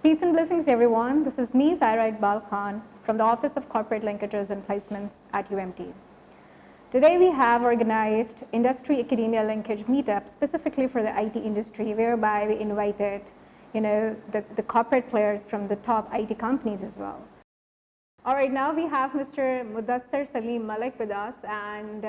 Peace and blessings, everyone. This is me, Saira Iqbal Khan, from the Office of Corporate Linkages and Placements at UMT. Today, we have organized industry-academia linkage meetup specifically for the IT industry, whereby we invited, the corporate players from the top IT companies as well. All right, now we have Mr. Mudassir Salim Malik with us, and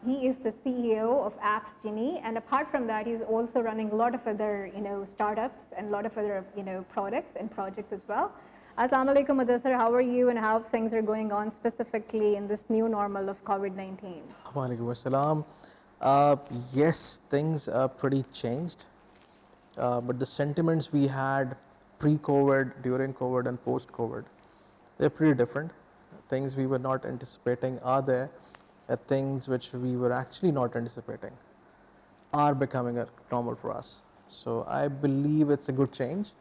he is the CEO of Apps Genie. And apart from that, he's also running a lot of other, startups and a lot of other, products and projects as well. Assalamu alaikum, Mudassir. How are you, and how things are going on specifically in this new normal of COVID-19? Wa alaikum assalam. Yes, things are pretty changed, but the sentiments we had pre-COVID, during COVID, and post-COVID, they're pretty different. Things we were not anticipating are there, and things which we were actually not anticipating are becoming a normal for us. So I believe it's a good change,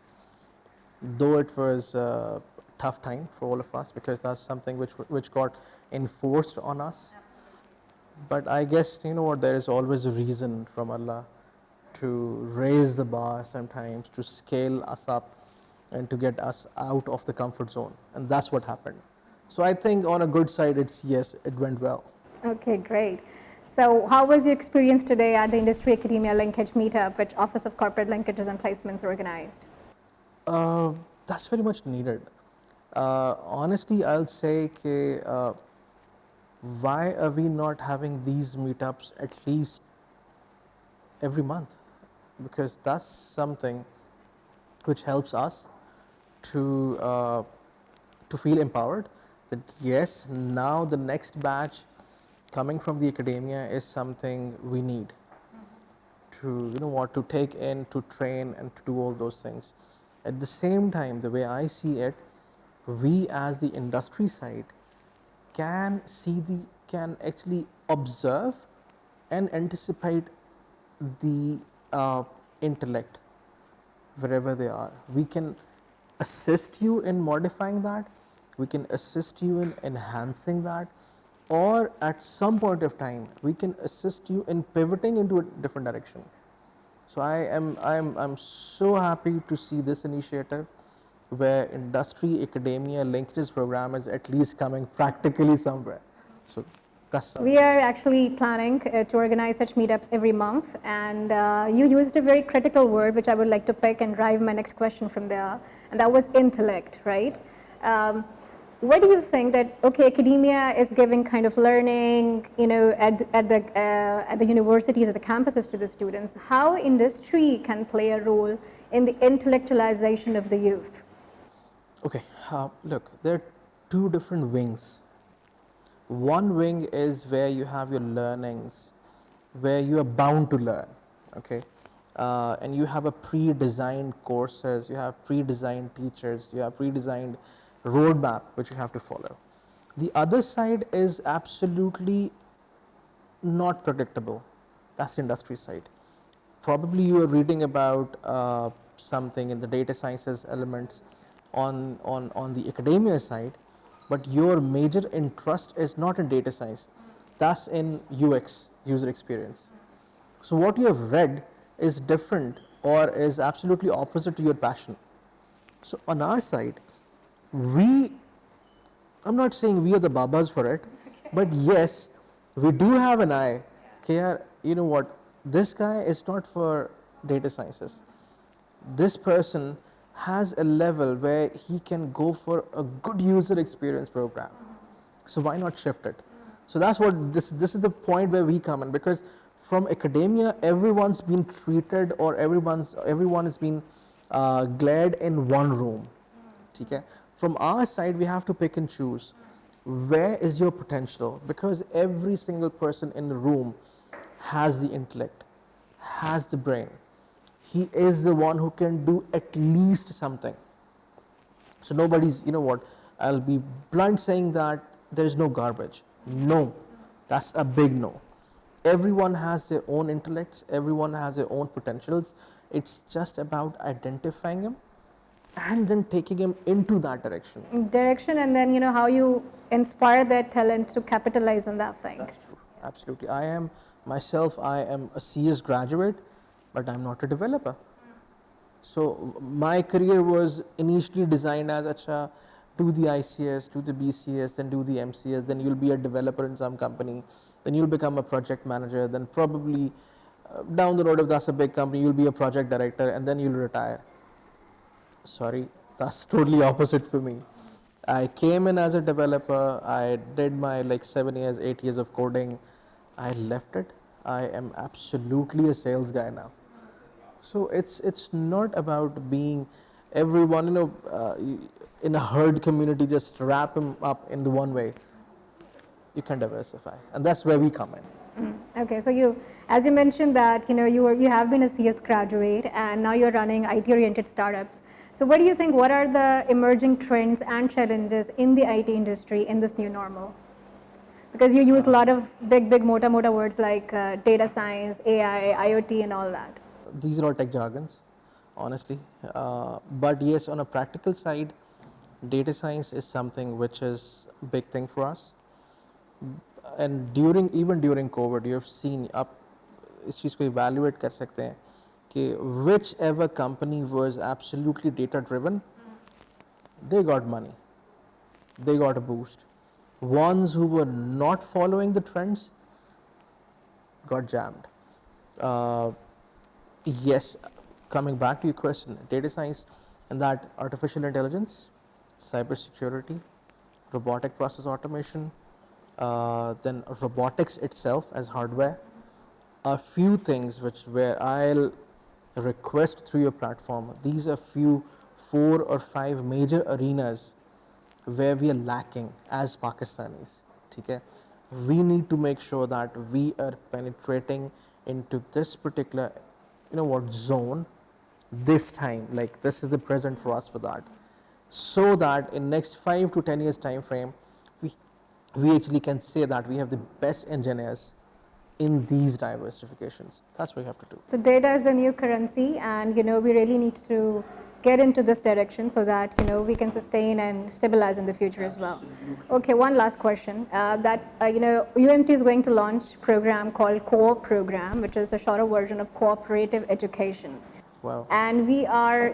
though it was a tough time for all of us, because that's something which got enforced on us. But I guess, there is always a reason from Allah to raise the bar sometimes, to scale us up and to get us out of the comfort zone. And that's what happened. So I think on a good side, yes, it went well. Okay, great. So how was your experience today at the Industry Academia Linkage Meetup, which Office of Corporate Linkages and Placements organized? That's very much needed. Honestly, I'll say, why are we not having these meetups at least every month? Because that's something which helps us to feel empowered that yes, now the next batch coming from the academia is something we need to to take in, to train, and to do all those things. At the same time, the way I see it, we as the industry side can actually observe and anticipate the intellect wherever they are. We can assist you in modifying that, we can assist you in enhancing that, or at some point of time we can assist you in pivoting into a different direction. So I'm so happy to see this initiative where industry academia linkages program is at least coming practically somewhere. So we are actually planning to organize such meetups every month, and you used a very critical word which I would like to pick and drive my next question from there, and that was intellect, right? What do you think that, okay, academia is giving kind of learning, at the universities, at the campuses to the students. How industry can play a role in the intellectualization of the youth? Okay, look, there are two different wings. One wing is where you have your learnings, where you are bound to learn, okay? And you have a pre-designed courses, you have pre-designed teachers, you have pre-designed roadmap which you have to follow. The other side is absolutely not predictable. That's the industry side. Probably you are reading about something in the data sciences elements on the academia side, but your major interest is not in data science. That's in UX, user experience. So what you have read is different or is absolutely opposite to your passion. So on our side, I'm not saying we are the babas for it, but yes, we do have an eye. Okay, this guy is not for data sciences. This person has a level where he can go for a good user experience program. So why not shift it? So that's what this is the point where we come in, because from academia, everyone's been treated, or everyone has been glared in one room. Okay? From our side, we have to pick and choose. Where is your potential? Because every single person in the room has the intellect, has the brain. He is the one who can do at least something. So nobody's, I'll be blunt saying that there is no garbage. No, that's a big no. Everyone has their own intellects, everyone has their own potentials. It's just about identifying them and then taking him into that direction. And then, how you inspire their talent to capitalize on that thing. That's true, absolutely. I am a CS graduate, but I'm not a developer. So my career was initially designed as acha, do the ICS, do the BCS, then do the MCS, then you'll be a developer in some company, then you'll become a project manager, then probably down the road if that's a big company, you'll be a project director, and then you'll retire. Sorry, that's totally opposite for me. I came in as a developer, I did my like 7 years, 8 years of coding, I left it. I am absolutely a sales guy now. So it's not about being everyone, in a herd community, just wrap them up in the one way. You can diversify, and that's where we come in. Okay, so you, as you mentioned that you have been a CS graduate and now you're running IT-oriented startups. So what do you think? What are the emerging trends and challenges in the IT industry in this new normal? Because you use a lot of big mota words like data science, AI, IoT, and all that. These are all tech jargons, honestly. But yes, on a practical side, data science is something which is a big thing for us. And even during COVID, you have seen आप इस चीज़ को evaluate कर सकते हैं कि whichever company was absolutely data driven, they got money, they got a boost. Ones who were not following the trends got jammed. Yes, coming back to your question, data science and that artificial intelligence, cybersecurity, robotic process automation, then robotics itself as hardware, are few things where I'll request through your platform. These are few 4 or 5 major arenas where we are lacking as Pakistanis. Okay? We need to make sure that we are penetrating into this particular, zone this time. Like this is the present for us for that, so that in next 5 to 10 years time frame, we actually can say that we have the best engineers in these diversifications. That's what we have to do. So data is the new currency, and we really need to get into this direction so that we can sustain and stabilize in the future as well. Okay, one last question. UMT is going to launch a program called Co-op program, which is the shorter version of cooperative education. Wow. And we are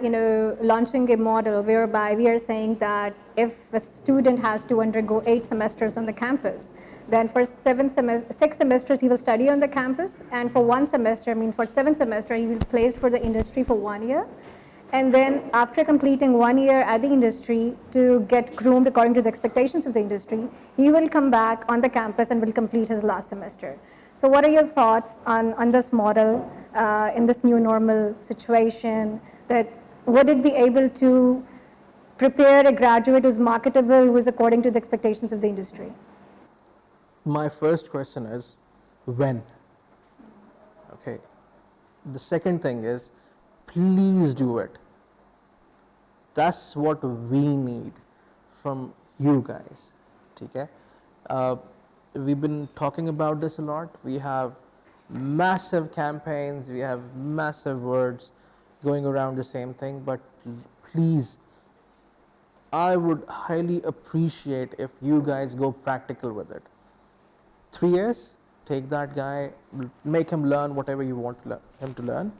launching a model whereby we are saying that if a student has to undergo 8 semesters on the campus, then for 6 semesters he will study on the campus, and for 1 semester, for 7 semesters, he will be placed for the industry for 1 year. And then after completing 1 year at the industry to get groomed according to the expectations of the industry, he will come back on the campus and will complete his last semester. So what are your thoughts on this model in this new normal situation? That would it be able to prepare a graduate who's marketable, who is according to the expectations of the industry? My first question is when? Okay. The second thing is, please do it. That's what we need from you guys. Okay? We've been talking about this a lot. We have massive campaigns, we have massive words going around the same thing, but please, I would highly appreciate if you guys go practical with it. 3 years, take that guy, make him learn whatever you want him to learn,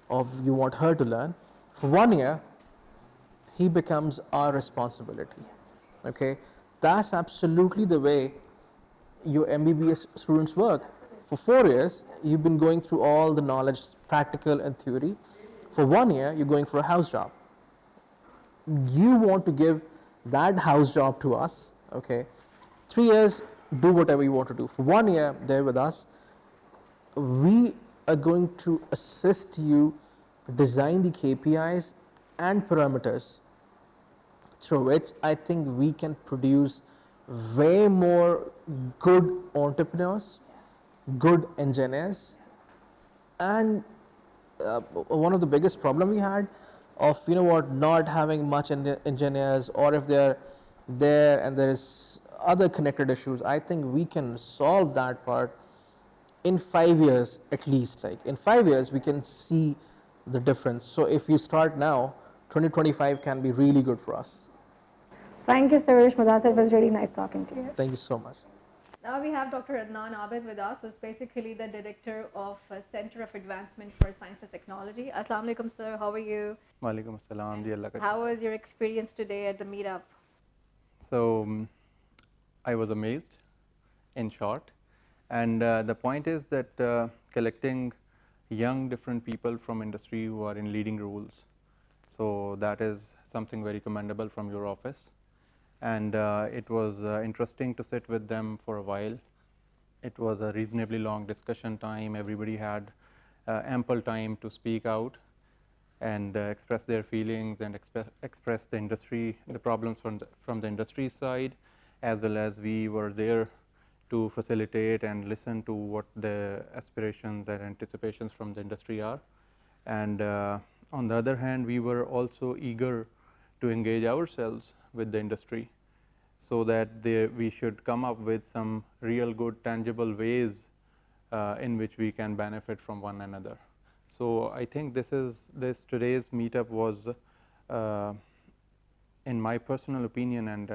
or you want her to learn. For 1 year, he becomes our responsibility. Okay, that's absolutely the way your MBBS students work. For 4 years, you've been going through all the knowledge, practical and theory. For 1 year, you're going for a house job. You want to give that house job to us. Okay, 3 years, do whatever you want to do. For 1 year, there with us, we are going to assist you design the KPIs and parameters through which I think we can produce way more good entrepreneurs, good engineers, and one of the biggest problem we had of not having much engineers, or if they're there and there is other connected issues, I think we can solve that part in 5 years at least. Like in 5 years we can see the difference. So if you start now, 2025 can be really good for us. Thank you, Suresh Mudassir. It was really nice talking to you. Thank you so much. Now we have Dr. Adnan Abid with us, who's basically the director of Center of Advancement for Science and Technology. Assalamu alaikum, sir. How are you? Walaikum assalam. Ji Allah ka How was your experience today at the meetup? So I was amazed, in short, and the point is that collecting young different people from industry who are in leading roles. So that is something very commendable from your office, and it was interesting to sit with them for a while. It was a reasonably long discussion time. Everybody had ample time to speak out and express their feelings and express the industry, the problems from the industry side, as well as we were there to facilitate and listen to what the aspirations and anticipations from the industry are. And on the other hand, we were also eager to engage ourselves with the industry, so that we should come up with some real good tangible ways in which we can benefit from one another. So I think today's meetup was, in my personal opinion and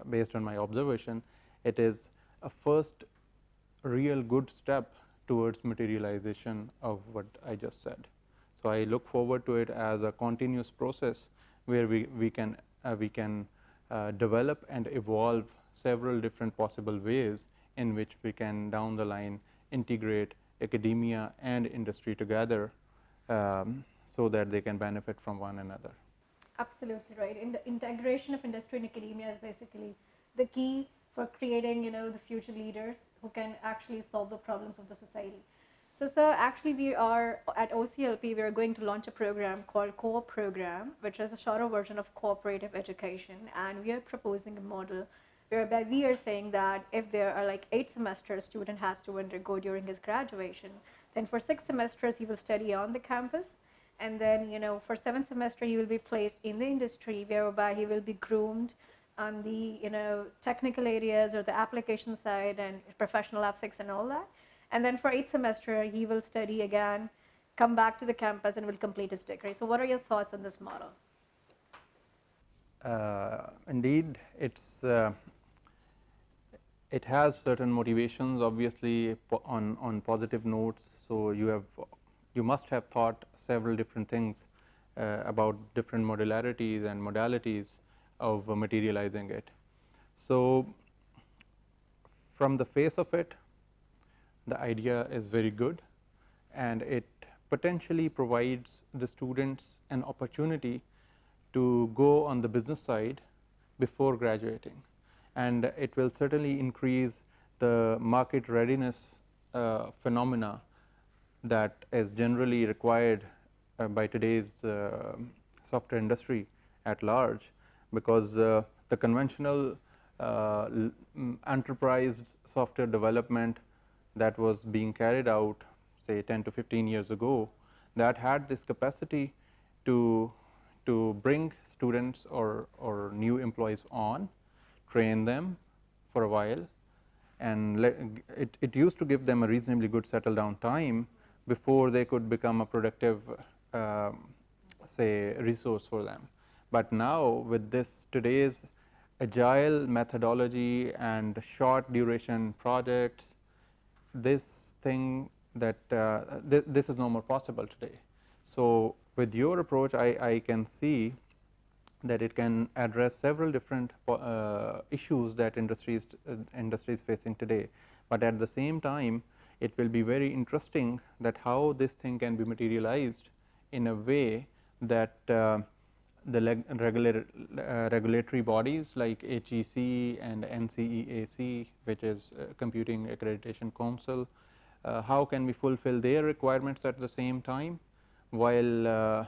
based on my observation, it is a first real good step towards materialization of what I just said. So I look forward to it as a continuous process where we can develop and evolve several different possible ways in which we can down the line integrate academia and industry together, so that they can benefit from one another. Absolutely right. The integration of industry and academia is basically the key for creating, the future leaders who can actually solve the problems of the society. So, sir, actually we are at OCLP, we are going to launch a program called Co-op Program, which is a shorter version of cooperative education, and we are proposing a model whereby we are saying that if there are like 8 semesters student has to undergo during his graduation, then for 6 semesters he will study on the campus, and then for 7th semester he will be placed in the industry, whereby he will be groomed on the technical areas or the application side and professional ethics and all that. And then for 8th semester he will study again, come back to the campus, and will complete his degree. So what are your thoughts on this model? Indeed, it has certain motivations, obviously, on positive notes. So you must have thought several different things about different modularities and modalities of materializing it. So from the face of it, the idea is very good, and it potentially provides the students an opportunity to go on the business side before graduating, and it will certainly increase the market readiness phenomena that is generally required by today's software industry at large, because the conventional enterprise software development that was being carried out, say 10 to 15 years ago, that had this capacity to bring students or new employees on, train them for a while, and it used to give them a reasonably good settle down time before they could become a productive say resource for them. But now with today's agile methodology and short duration projects, this is no more possible today. So with your approach, I can see that it can address several different issues that industry is facing today. But at the same time, it will be very interesting that how this thing can be materialized in a way that the regulatory bodies like HEC and NCEAC, which is Computing Accreditation Council, how can we fulfill their requirements at the same time while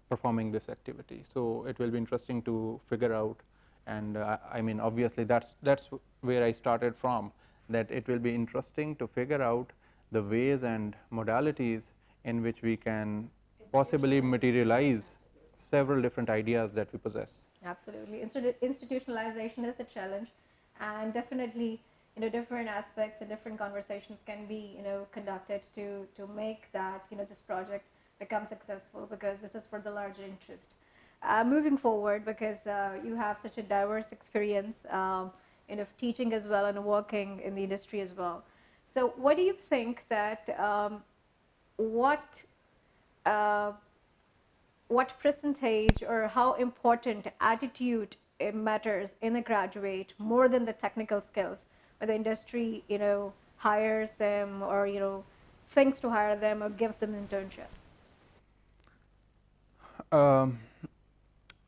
performing this activity. So it will be interesting to figure out, and I mean obviously that's where I started from, that it will be interesting to figure out the ways and modalities in which we can possibly materialize several different ideas that we possess. Absolutely. Institutionalization is the challenge, and definitely different aspects and different conversations can be conducted to make that this project become successful, because this is for the larger interest. Moving forward, because you have such a diverse experience, teaching as well and working in the industry as well. So what do you think that uh, what percentage or how important attitude matters in a graduate more than the technical skills, whether industry hires them or thinks to hire them or gives them internships?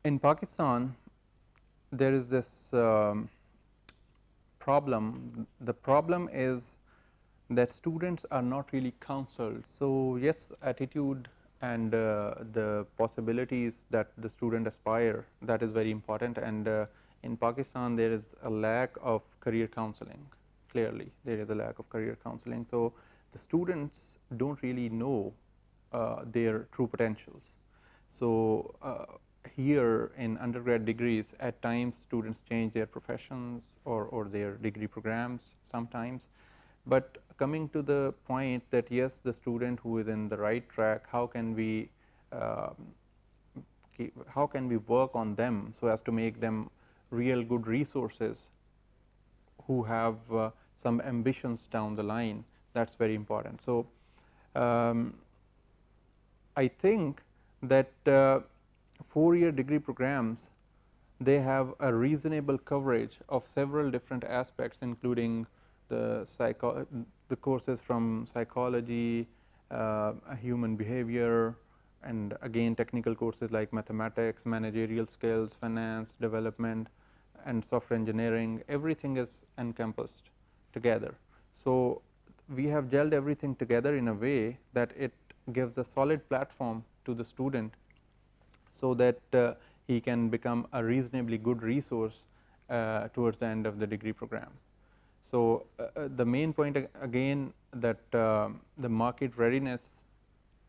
In Pakistan, there is this problem. The problem is that students are not really counseled. So yes, attitude and the possibilities that the student aspire, that is very important. And in Pakistan, there is a lack of career counseling. Clearly, there is a lack of career counseling. So the students don't really know their true potentials. So here in undergrad degrees, at times students change their professions or their degree programs sometimes. But coming to the point that yes, the student who is in the right track, how can we work on them so as to make them real good resources who have some ambitions down the line? That's very important. So I think that 4-year degree programs, they have a reasonable coverage of several different aspects, including the courses from psychology, human behavior, and again technical courses like mathematics, managerial skills, finance, development, and software engineering. Everything is encompassed together. So we have gelled everything together in a way that it gives a solid platform to the student so that he can become a reasonably good resource towards the end of the degree program. So the main point again that the market readiness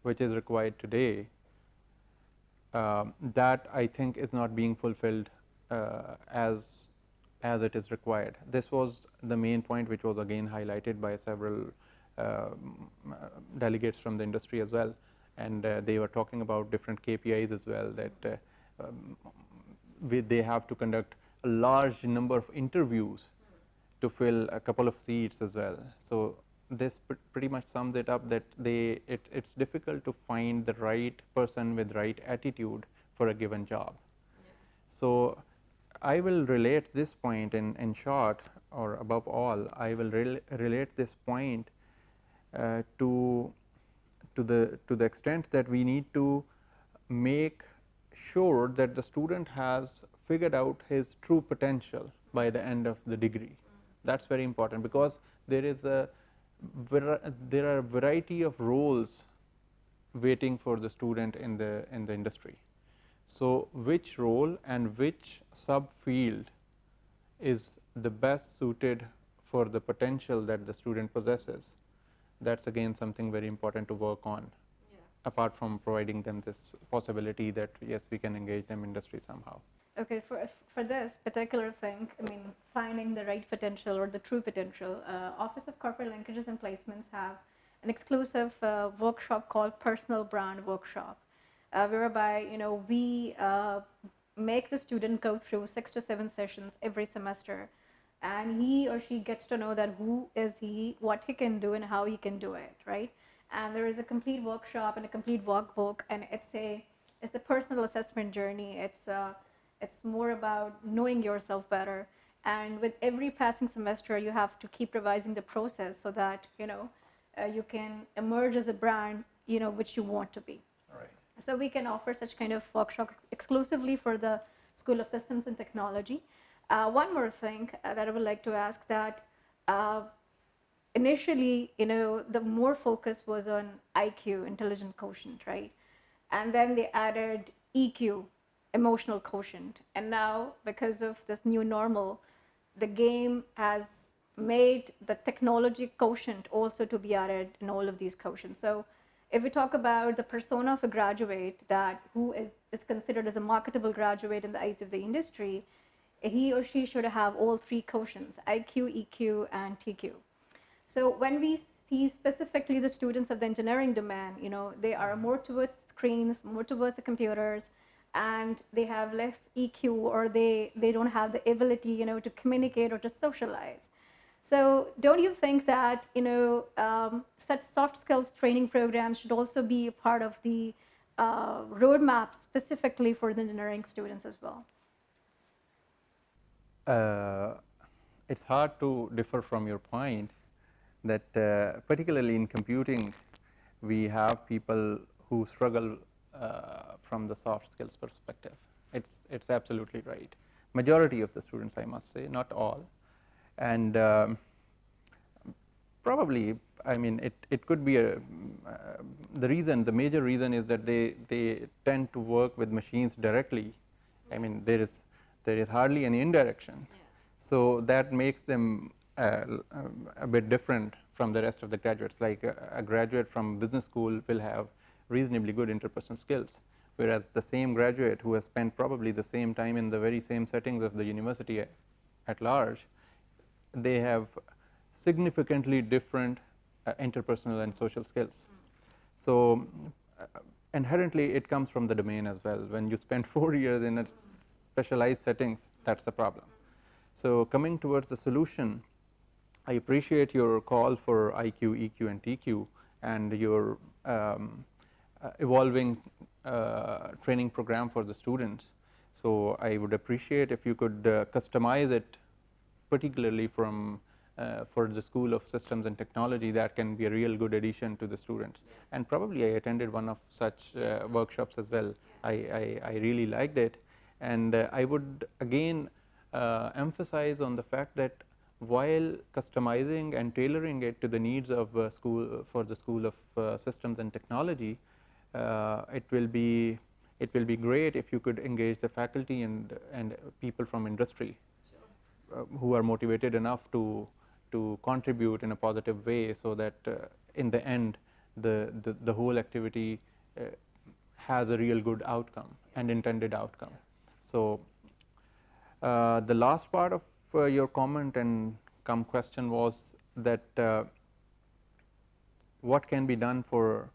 which is required today, that I think is not being fulfilled as it is required. This was the main point which was again highlighted by several delegates from the industry as well, and they were talking about different KPIs as well, that they have to conduct a large number of interviews to fill a couple of seats as well. So this pretty much sums it up, that it's difficult to find the right person with right attitude for a given job. Yeah. So I will relate this point in short, or above all, I will relate this point to the extent that we need to make sure that the student has figured out his true potential by the end of the degree. That's very important, because there are a variety of roles waiting for the student in the industry. So which role and which subfield is the best suited for the potential that the student possesses? That's again something very important to work on. Yeah. Apart from providing them this possibility that yes, we can engage them in industry somehow. Okay, for this particular thing, I mean, finding the right potential or the true potential, Office of Corporate Linkages and Placements have an exclusive workshop called Personal Brand Workshop, whereby we make the student go through 6 to 7 sessions every semester, and he or she gets to know that who is he, what he can do, and how he can do it, right? And there is a complete workshop and a complete workbook, and it's a personal assessment journey. It's more about knowing yourself better, and with every passing semester you have to keep revising the process so that you can emerge as a brand which you want to be. Right. So we can offer such kind of workshop exclusively for the School of Systems and Technology. One more thing that I would like to ask, that initially the more focus was on IQ, intelligent quotient, right? And then they added EQ, emotional quotient, and now because of this new normal, the game has made the technology quotient also to be added in all of these quotients. So if we talk about the persona of a graduate, that who is considered as a marketable graduate in the eyes of the industry, he or she should have all 3 quotients: IQ, EQ, and TQ. So when we see specifically the students of the engineering domain, they are more towards screens, more towards the computers. and they have less EQ, or they don't have the ability, to communicate or to socialize. So don't you think that, such soft skills training programs should also be a part of the roadmap specifically for the engineering students as well? It's hard to differ from your point that particularly in computing, we have people who struggle from the soft skills perspective. It's absolutely right. Majority of the students, I must say, not all. And probably, I mean, it could be the major reason is that they tend to work with machines directly. I mean, there is hardly any indirection. So that makes them a bit different from the rest of the graduates. Like a graduate from business school will have reasonably good interpersonal skills, whereas the same graduate who has spent probably the same time in the very same settings of the university at large, they have significantly different interpersonal and social skills. So inherently it comes from the domain as well. When you spend 4 years in a specialized settings, that's the problem. So coming towards the solution, I appreciate your call for IQ, EQ, and TQ, and your evolving training program for the students. So I would appreciate if you could customize it particularly from for the School of Systems and Technology. That can be a real good addition to the students. And probably I attended one of such workshops as well. I really liked it. And I would again emphasize on the fact that while customizing and tailoring it to the needs of school for the School of Systems and Technology, it will be great if you could engage the faculty and people from industry who are motivated enough to contribute in a positive way, so that in the end the whole activity has a real good outcome and intended outcome. So the last part of your comment and question was that what can be done for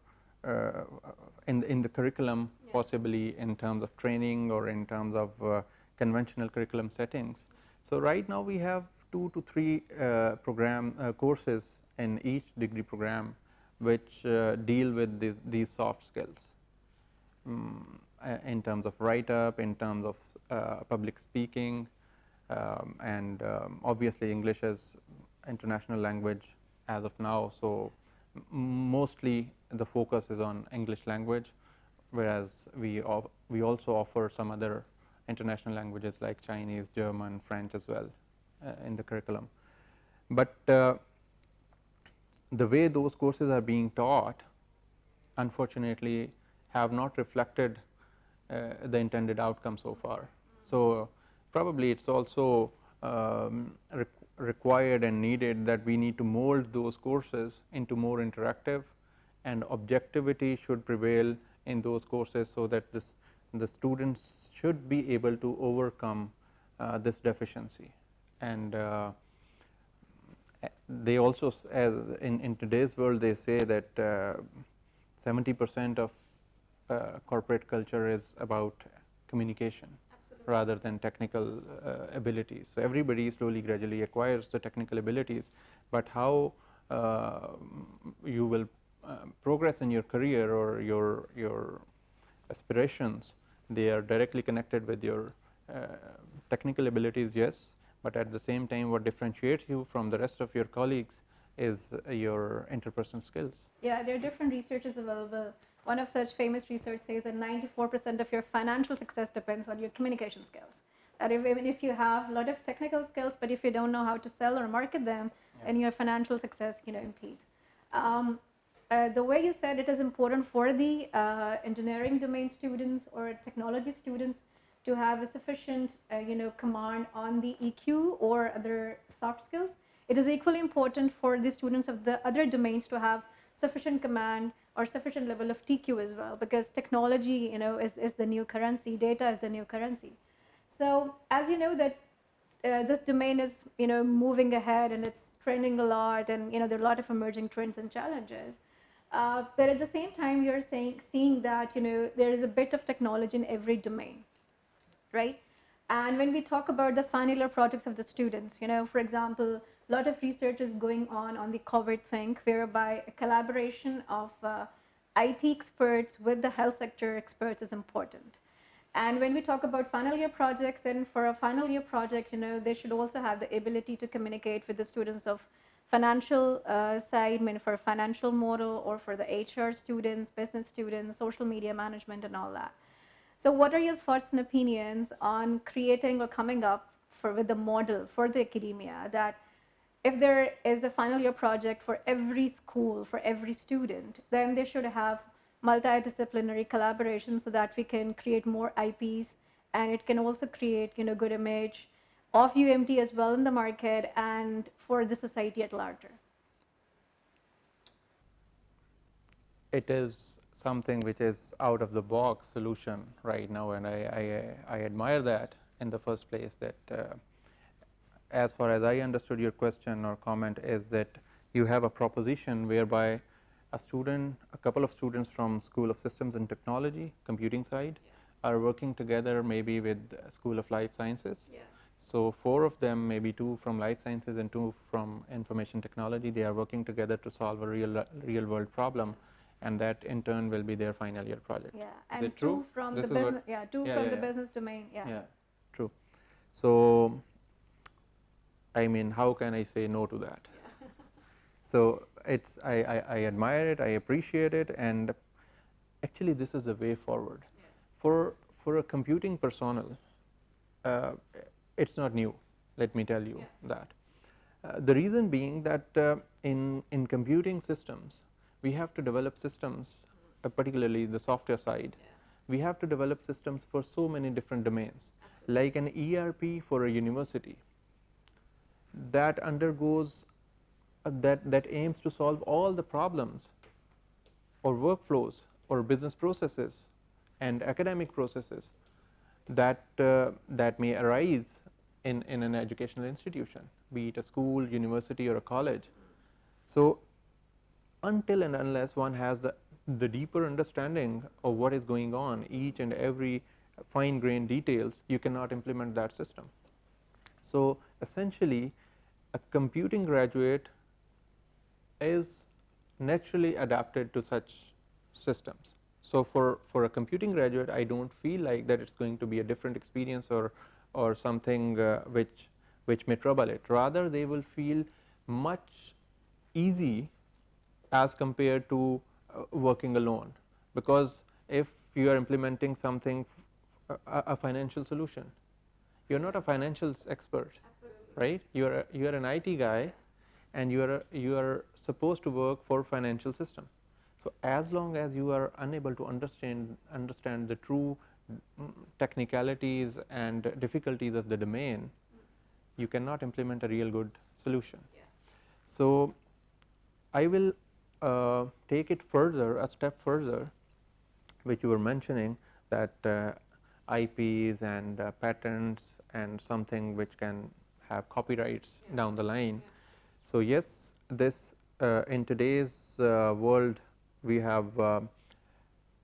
in the curriculum, possibly in terms of training or in terms of conventional curriculum settings. So right now we have 2 to 3 courses in each degree program which deal with these soft skills in terms of write-up, in terms of public speaking, and obviously English as international language as of now. So mostly the focus is on English language, whereas we also offer some other international languages like Chinese, German, French as well in the curriculum. But the way those courses are being taught, unfortunately, have not reflected the intended outcome so far. So probably it's also required and needed that we need to mold those courses into more interactive, and objectivity should prevail in those courses, so that the students should be able to overcome this deficiency. And they also, as in today's world, they say that 70% of corporate culture is about communication. Absolutely. Rather than technical abilities. So everybody slowly, gradually acquires the technical abilities, but how you will progress in your career or your aspirations, they are directly connected with your technical abilities, yes, but at the same time what differentiates you from the rest of your colleagues is your interpersonal skills. Yeah, there are different researches available. One of such famous research says that 94% of your financial success depends on your communication skills. That even if you have a lot of technical skills, but if you don't know how to sell or market them, then your financial success, impedes. The way you said, it is important for the engineering domain students or technology students to have a sufficient, command on the EQ or other soft skills. It is equally important for the students of the other domains to have sufficient command or sufficient level of TQ as well, because technology, is the new currency, data is the new currency. So as you know that this domain is, moving ahead and it's trending a lot, and there are a lot of emerging trends and challenges. but at the same time, you're seeing that there is a bit of technology in every domain, right? And when we talk about the final year projects of the students, for example, a lot of research is going on the COVID thing, whereby a collaboration of IT experts with the health sector experts is important. And when we talk about final year projects, and for a final year project, they should also have the ability to communicate with the students of financial side, for a financial model, or for the HR students, business students, social media management, and all that. So what are your thoughts and opinions on creating or coming up with a model for the academia that if there is a final year project for every school, for every student, then they should have multidisciplinary collaboration so that we can create more IPs, and it can also create good image of UMT as well in the market and for the society at large. It is something which is out of the box solution right now, and I admire that in the first place, that as far as I understood your question or comment is that you have a proposition whereby a couple of students from School of Systems and Technology, computing side, are working together maybe with School of Life Sciences. So 4 of them, maybe 2 from Life Sciences and 2 from Information Technology, they are working together to solve a real world problem, and that in turn will be their final year project. Yeah, and 2 from the business. Yeah, 2 from the business domain. Yeah, true. So I mean, how can I say no to that? So I admire it, I appreciate it, and actually this is the way forward. For a computing personnel, it's not new, let me tell you that. The reason being that in computing systems, we have to develop systems, particularly the software side. We have to develop systems for so many different domains, like an ERP for a university that undergoes that aims to solve all the problems or workflows or business processes and academic processes that may arise in an educational institution, be it a school, university, or a college. So until and unless one has the deeper understanding of what is going on, each and every fine-grained details, you cannot implement that system. So essentially, a computing graduate is naturally adapted to such systems. So for a computing graduate, I don't feel like that it's going to be a different experience or something which may trouble it. Rather, they will feel much easy as compared to working alone, because if you are implementing something, a financial solution, you're not a financial expert. Right? You are an IT guy, and you are supposed to work for financial system. So as long as you are unable to understand the true technicalities and difficulties of the domain, you cannot implement a real good solution. So I will take it further, a step further, which you were mentioning, that IPs and patents and something which can have copyrights down the line. So yes, this in today's world, we have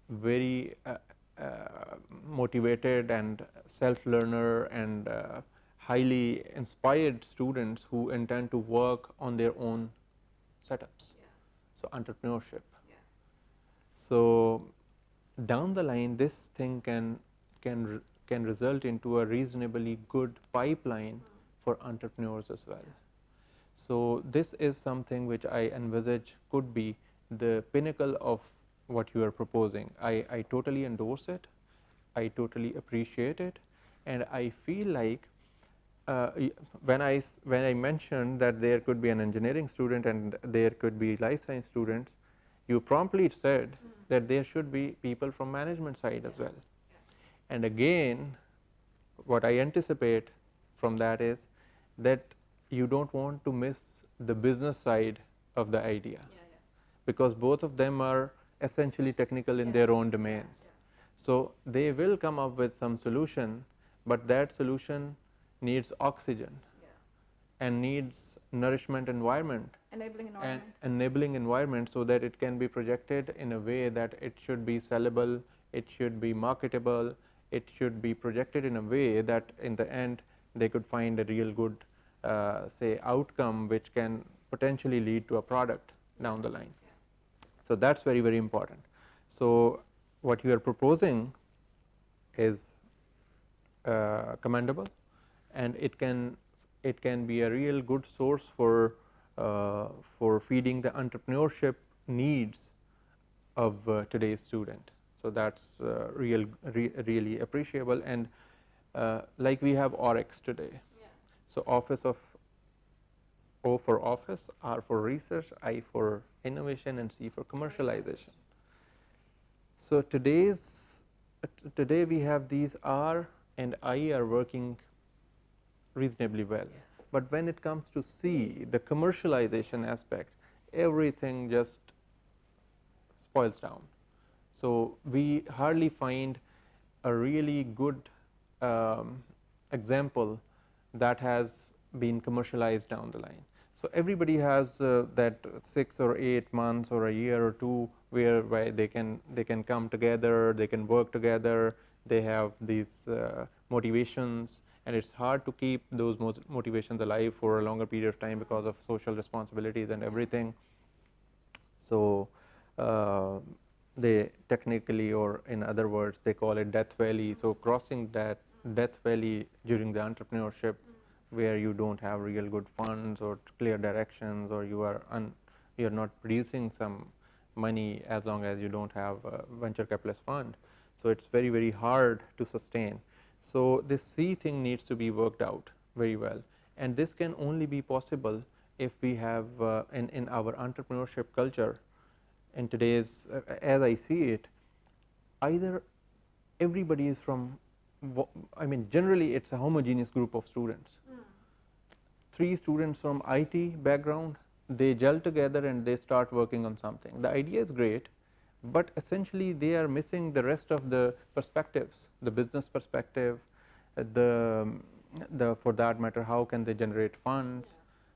very motivated and self-learner and highly inspired students who intend to work on their own setups. So entrepreneurship. So down the line, this thing can result into a reasonably good pipeline for entrepreneurs as well. So this is something which I envisage could be the pinnacle of what you are proposing. I totally endorse it, I totally appreciate it, and I feel like when I mentioned that there could be an engineering student and there could be life science students, you promptly said that there should be people from management side as well. And again, what I anticipate from that is that you don't want to miss the business side of the idea, because both of them are essentially technical in their own domains. So they will come up with some solution, but that solution needs oxygen and needs nourishment environment enabling environment. enabling environment so that it can be projected in a way that it should be sellable, it should be marketable, it should be projected in a way that in the end they could find a real good say outcome which can potentially lead to a product down the line. So that's very, very important. So what you are proposing is commendable, and it can be a real good source for feeding the entrepreneurship needs of today's student. So that's really appreciable. And like we have ORIX today. So office of O for office, R for research, I for innovation, and C for commercialization. So today we have these R and I are working reasonably well. But when it comes to C, the commercialization aspect, everything just spoils down. So we hardly find a really good example that has been commercialized down the line. So everybody has that 6 or 8 months or a year or two where they can come together, they can work together, they have these motivations, and it's hard to keep those motivations alive for a longer period of time because of social responsibilities and everything. So they technically, or in other words, they call it death valley. So crossing that death valley during the entrepreneurship, where you don't have real good funds or clear directions, or you're not producing some money as long as you don't have a venture capitalist fund. So it's very, very hard to sustain. So this C thing needs to be worked out very well, and this can only be possible if we have in our entrepreneurship culture in today's, as I see it, either everybody is from, I mean generally it's a homogeneous group of students. 3 students from IT background, they gel together and they start working on something. The idea is great, but essentially they are missing the rest of the perspectives, the business perspective, for that matter, how can they generate funds.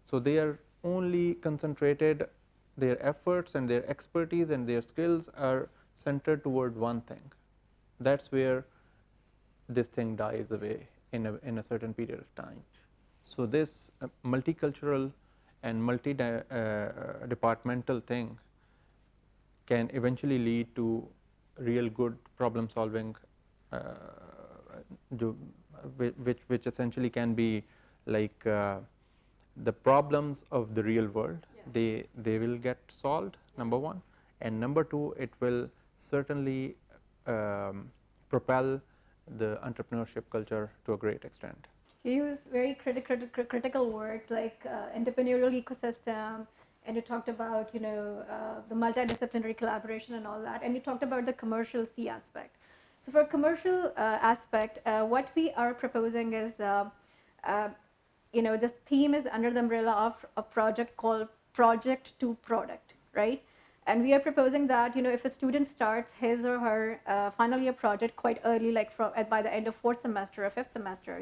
So they are only concentrated, their efforts and their expertise and their skills are centered toward one thing. That's where this thing dies away in a certain period of time. So this multicultural and multi-departmental thing can eventually lead to real good problem solving, which essentially can be like the problems of the real world. They will get solved, number one, and number two, it will certainly propel the entrepreneurship culture to a great extent. You use very critical words like entrepreneurial ecosystem, and you talked about the multidisciplinary collaboration and all that, and you talked about the commercial C aspect. So for commercial aspect, what we are proposing is this theme is under the umbrella of a project called Project to Product, right? And we are proposing that if a student starts his or her final year project quite early, like by the end of 4th semester or 5th semester,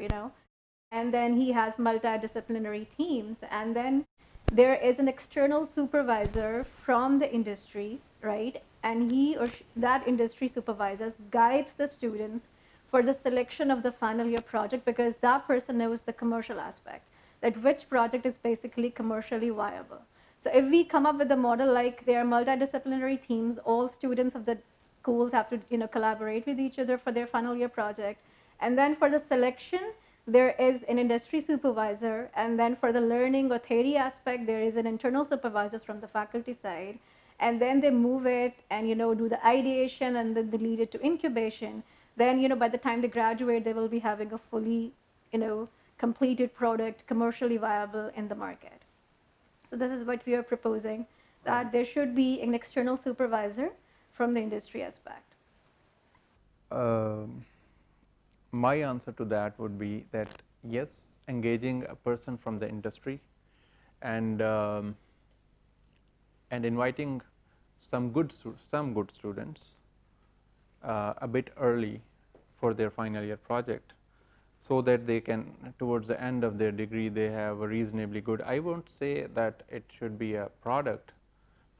and then he has multidisciplinary teams, and then there is an external supervisor from the industry, right? And he or that industry supervisor guides the students for the selection of the final year project, because that person knows the commercial aspect, that which project is basically commercially viable. So if we come up with a model like there are multidisciplinary teams, all students of the schools have to collaborate with each other for their final year project, and then for the selection there is an industry supervisor, and then for the learning or theory aspect there is an internal supervisor from the faculty side, and then they move it and do the ideation, and then they lead it to incubation. Then by the time they graduate they will be having a fully completed product, commercially viable in the market. So this is what we are proposing, that there should be an external supervisor from the industry aspect. My answer to that would be that yes, engaging a person from the industry and inviting some good students a bit early for their final year project, so that they can, towards the end of their degree, they have a reasonably good. I won't say that it should be a product,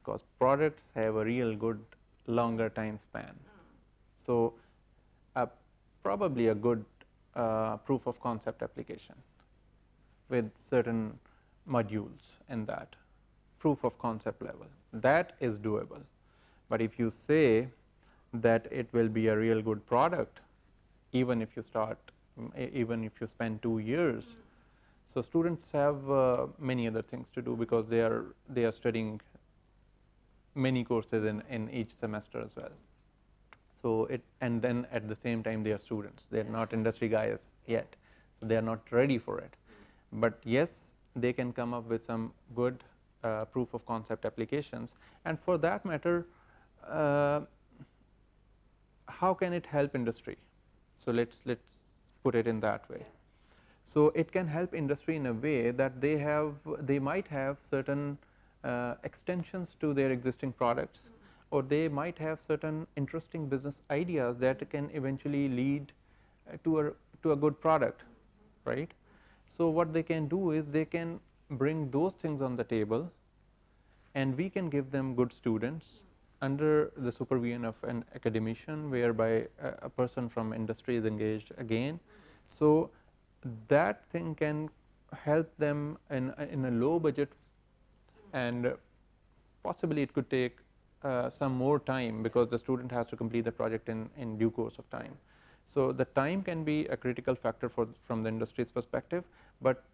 because products have a real good longer time span. So probably a good proof of concept application with certain modules in that proof of concept level, that is doable. But if you say that it will be a real good product, even if you start, even if you spend 2 years, so students have many other things to do, because they are studying many courses in each semester as well. So and then at the same time they are students, they are not industry guys yet, so they are not ready for it. But yes, they can come up with some good proof of concept applications. And for that matter, how can it help industry? So let's put it in that way. So it can help industry in a way that they might have certain extensions to their existing products, or they might have certain interesting business ideas that can eventually lead to a good product, right? So what they can do is they can bring those things on the table, and we can give them good students under the supervision of an academician, whereby a person from industry is engaged again. So that thing can help them in a low budget, and possibly it could take some more time, because the student has to complete the project in due course of time. So the time can be a critical factor from the industry's perspective, but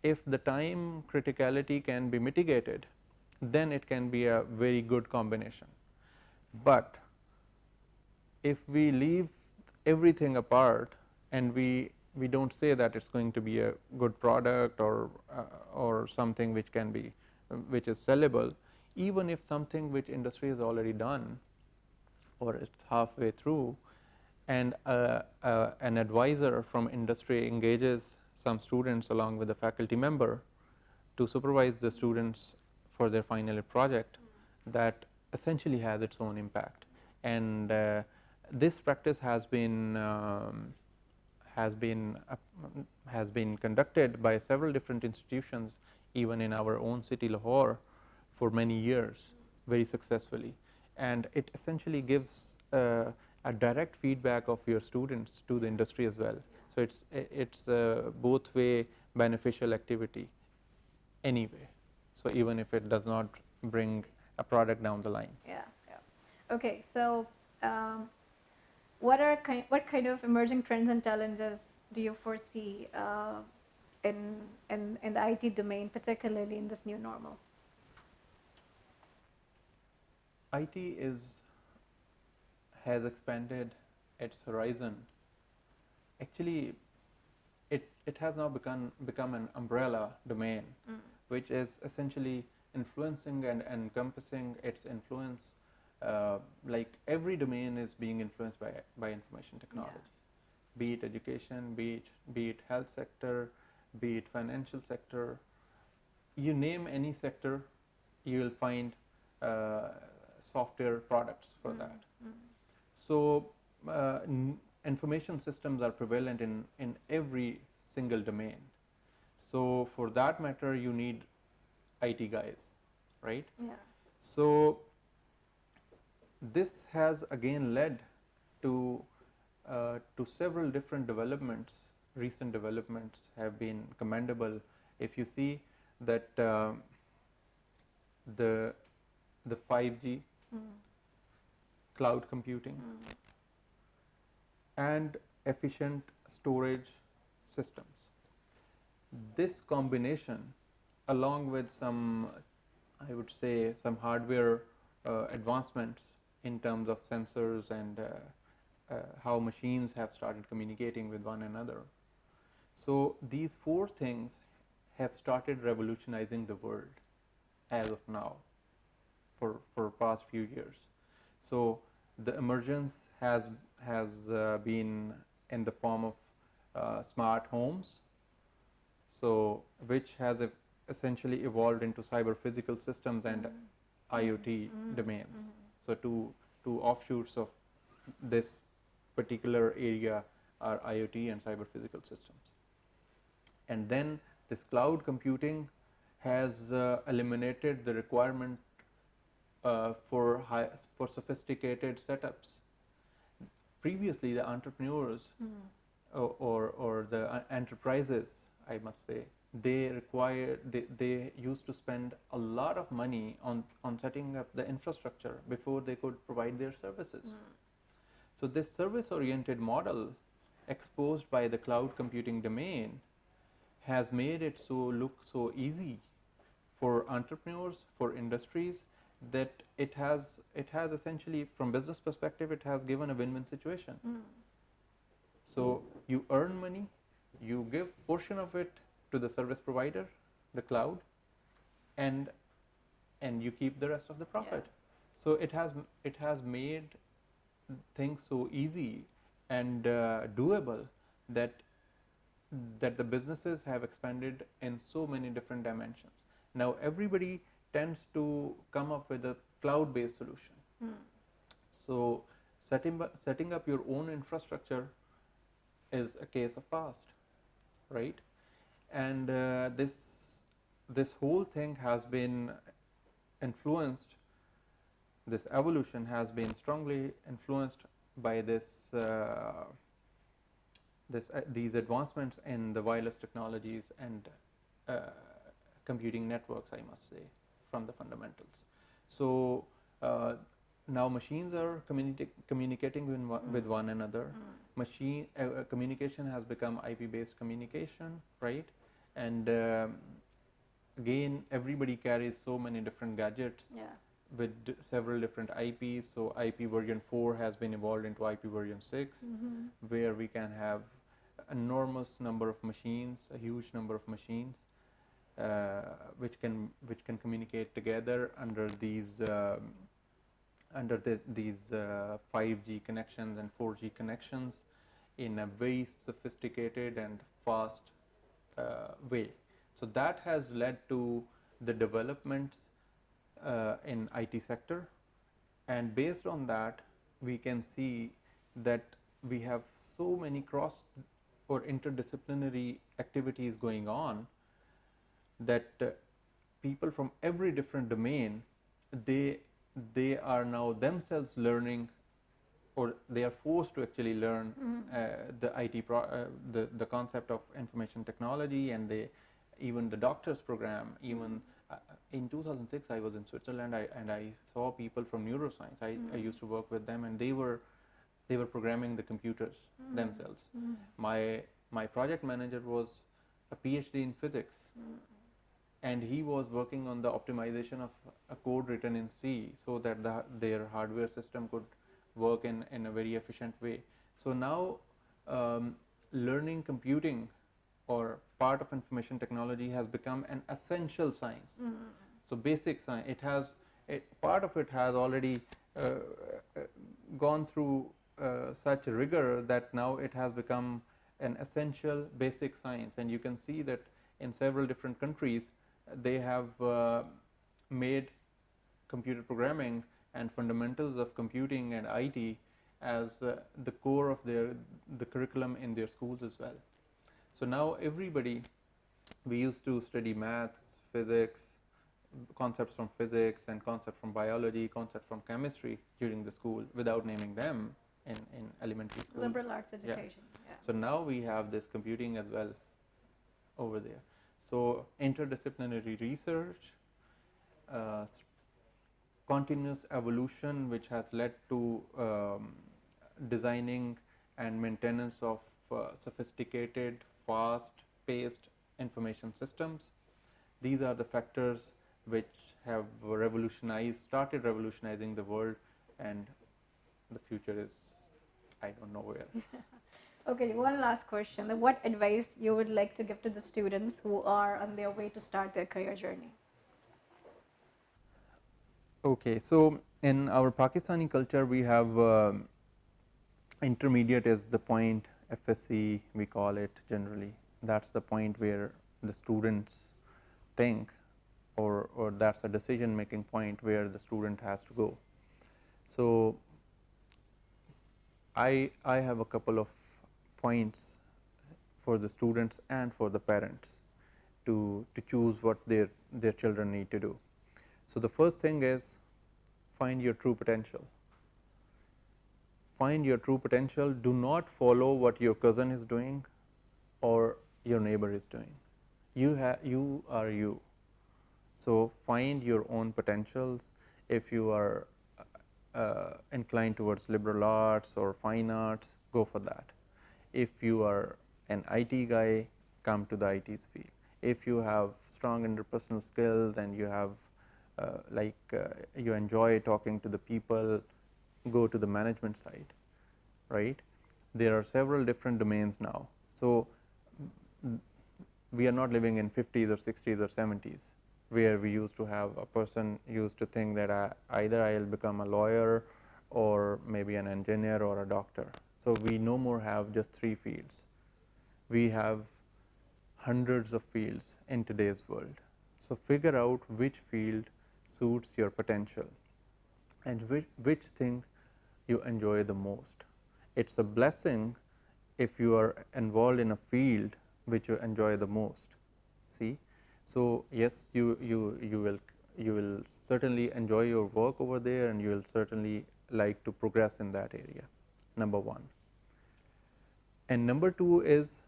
if the time criticality can be mitigated, then it can be a very good combination. But if we leave everything apart and we don't say that it's going to be a good product or something which can be which is sellable, even if something which industry has already done or it's halfway through, and an advisor from industry engages some students along with a faculty member to supervise the students for their final project, that essentially has its own impact. And this practice has been conducted by several different institutions, even in our own city, Lahore, for many years, very successfully. And it essentially gives a direct feedback of your students to the industry as well. So it's a both way beneficial activity anyway. So even if it does not bring a product down the line. Yeah. Okay. So what kind of emerging trends and challenges do you foresee in the IT domain, particularly in this new normal? IT has expanded its horizon. Actually, it has now become an umbrella domain, which is essentially influencing and encompassing its influence. Like every domain is being influenced by information technology, be it education, be it health sector, be it financial sector. You name any sector, you will find software products for that. So information systems are prevalent in every single domain. So for that matter, you need IT guys, right? Yeah. So this has again led to several different developments. Recent developments have been commendable. If you see that the 5G, cloud computing, and efficient storage systems. This combination, along with some, I would say, some hardware advancements in terms of sensors and how machines have started communicating with one another. So these four things have started revolutionizing the world as of now for past few years. So the emergence has been in the form of smart homes, so which has essentially evolved into cyber physical systems and IoT domains. So two offshoots of this particular area are IoT and cyber physical systems. And then this cloud computing has eliminated the requirement for sophisticated setups. Previously, the entrepreneurs or the enterprises, I must say, they used to spend a lot of money on setting up the infrastructure before they could provide their services. So this service-oriented model exposed by the cloud computing domain has made it look so easy for entrepreneurs, for industries, that it has essentially, from business perspective, it has given a win-win situation. So you earn money, you give portion of it to the service provider, the cloud, and you keep the rest of the profit. So it has made things so easy and doable that the businesses have expanded in so many different dimensions. Now everybody tends to come up with a cloud-based solution. So setting up your own infrastructure is a case of past, right? And this whole thing has been influenced. This evolution has been strongly influenced by these advancements in the wireless technologies and computing networks, I must say, from the fundamentals. So now machines are communicating with one another. Communication has become IP-based communication, right? And again, everybody carries so many different gadgets with several different IPs. So IP version 4 has been evolved into IP version 6, where we can have enormous number of machines, a huge number of machines, which can communicate together under these 5G connections and 4G connections in a very sophisticated and fast way. So that has led to the developments in IT sector, and based on that we can see that we have so many cross or interdisciplinary activities going on that people from every different domain, they are now themselves learning, or they are forced to actually learn the concept of information technology, and even the doctor's program. Even in 2006, I was in Switzerland, and I saw people from neuroscience. I used to work with them, and they were programming the computers themselves. My project manager was a PhD in physics, and he was working on the optimization of a code written in C so that their hardware system could work in a very efficient way. So now learning computing or part of information technology has become an essential science. So basic science, part of it has already gone through such rigor that now it has become an essential basic science. And you can see that in several different countries they have made computer programming and fundamentals of computing and IT as the core of the curriculum in their schools as well. So now everybody, we used to study maths, physics, concepts from physics and concepts from biology, concepts from chemistry during the school without naming them in elementary school. Liberal arts education. Yeah. So now we have this computing as well over there. So interdisciplinary research, continuous evolution, which has led to designing and maintenance of sophisticated, fast-paced information systems. These are the factors which have started revolutionizing the world, and the future is, I don't know where. Okay, one last question. What advice you would like to give to the students who are on their way to start their career journey? Okay, so in our Pakistani culture, we have intermediate is the point, FSC we call it generally. That's the point where the students think, or that's a decision making point where the student has to go. So I have a couple of points for the students and for the parents to choose what their children need to do. So, the first thing is find your true potential. Find your true potential. Do not follow what your cousin is doing or your neighbor is doing. You are you. So, find your own potentials. If you are inclined towards liberal arts or fine arts, go for that. If you are an IT guy, come to the IT's field. If you have strong interpersonal skills and you have you enjoy talking to the people, go to the management side, right? There are several different domains now. So, we are not living in 50s or 60s or 70s where we used to have a person used to think that either I will become a lawyer or maybe an engineer or a doctor. So, we no more have just 3 fields. We have hundreds of fields in today's world. So, figure out which field suits your potential and which thing you enjoy the most. It is a blessing if you are involved in a field which you enjoy the most. See, so yes, you will certainly enjoy your work over there, and you will certainly like to progress in that area. Number 1, and number 2 is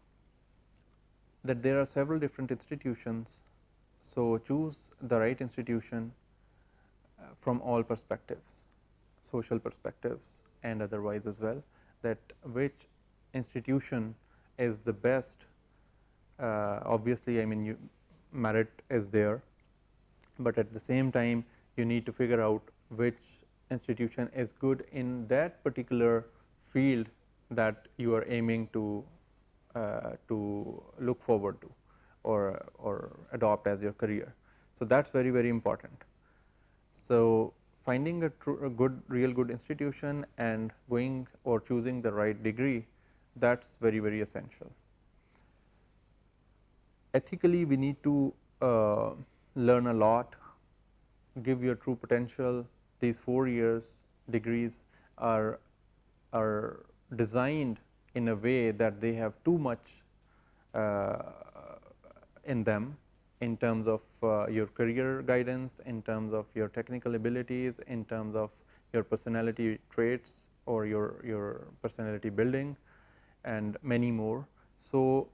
that there are several different institutions. So, choose the right institution from all perspectives, social perspectives and otherwise as well, that which institution is the best. Obviously, I mean merit is there, but at the same time you need to figure out which institution is good in that particular field that you are aiming to look forward to or adopt as your career. So, that is very, very important. So, finding a real good institution and going or choosing the right degree, that is very, very essential. Ethically, we need to learn a lot, give your true potential. These 4 years degrees are designed in a way that they have too much in them, in terms of your career guidance, in terms of your technical abilities, in terms of your personality traits or your personality building, and many more. So,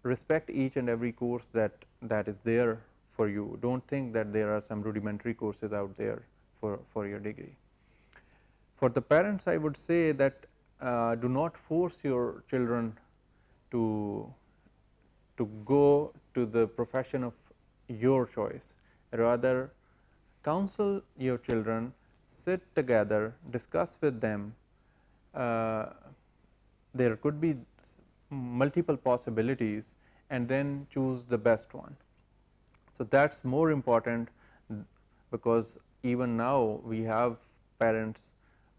respect each and every course that is there for you. Do not think that there are some rudimentary courses out there for your degree. For the parents, I would say that do not force your children to go to the profession of your choice. Rather, counsel your children, sit together, discuss with them. There could be multiple possibilities, and then choose the best one. So, that is more important, because even now we have parents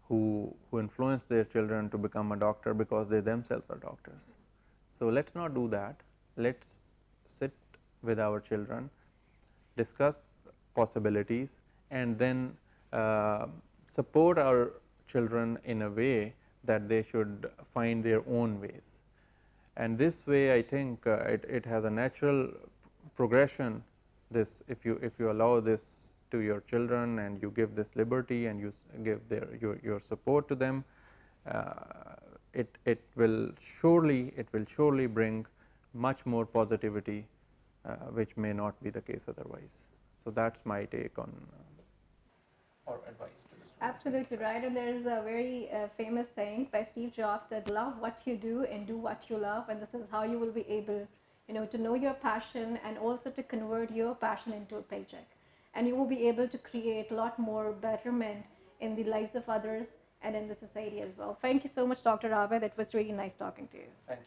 who influence their children to become a doctor because they themselves are doctors. So, let us not do that. Let us sit with our children, discuss possibilities, and then support our children in a way that they should find their own ways. And this way, I think it has a natural progression. This, if you allow this to your children and you give this liberty and you give your support to them, it will surely bring much more positivity, which may not be the case otherwise. So, that is my take on or advice to the students. Absolutely right, and there is a very famous saying by Steve Jobs that love what you do and do what you love, and this is how you will be able, to know your passion and also to convert your passion into a paycheck, and you will be able to create a lot more betterment in the lives of others and in the society as well. Thank you so much, Dr. Abed. It was really nice talking to you. Thank you.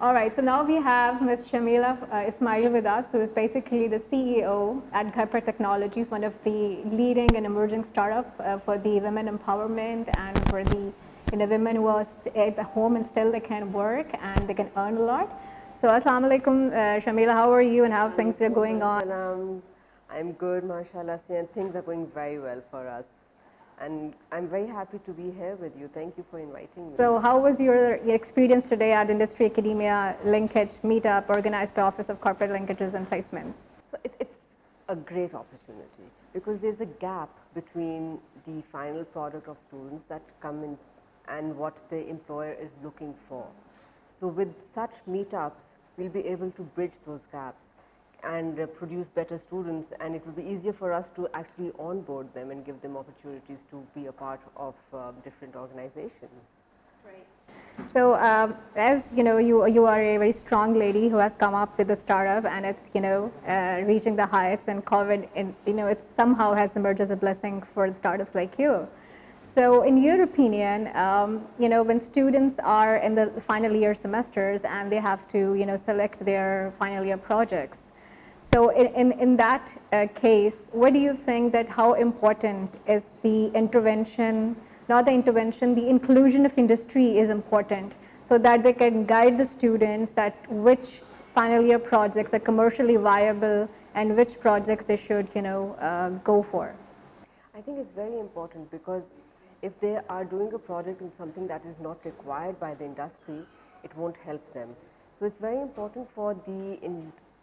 All right, so now we have Ms. Shamila Ismail with us, who is basically the CEO at Gharpar Technologies, one of the leading and emerging startup for the women empowerment and for the women who are at home and still they can work and they can earn a lot. So, Assalamu alaikum, Shamila, how are you and how things are going on? I'm good, mashallah, and things are going very well for us. And I'm very happy to be here with you. Thank you for inviting me. So how was your experience today at Industry Academia Linkage Meetup organized by Office of Corporate Linkages and Placements? So it's a great opportunity because there's a gap between the final product of students that come in and what the employer is looking for. So with such meetups, we'll be able to bridge those gaps and produce better students, and it will be easier for us to actually onboard them and give them opportunities to be a part of different organizations. So as you know, you are a very strong lady who has come up with a startup, and it's reaching the heights, and COVID, it somehow has emerged as a blessing for startups like you. So in your opinion, when students are in the final year semesters and they have to select their final year projects, so in that case, what do you think that how important is the intervention, not the intervention, the inclusion of industry is important so that they can guide the students that which final year projects are commercially viable and which projects they should go for? I think it's very important because if they are doing a project in something that is not required by the industry, it won't help them. So it's very important for the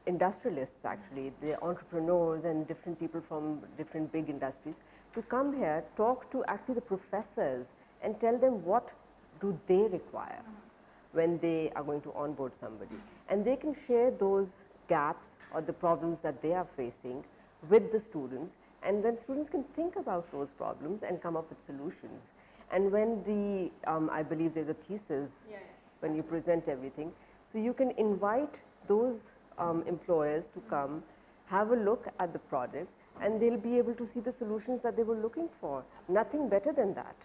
industrialists, actually, the entrepreneurs and different people from different big industries to come here, talk to actually the professors and tell them what do they require when they are going to onboard somebody. And they can share those gaps or the problems that they are facing with the students, and then students can think about those problems and come up with solutions. And when the, I believe there's a thesis when you present everything, so you can invite those employers to come, have a look at the projects, and they'll be able to see the solutions that they were looking for. Nothing better than that.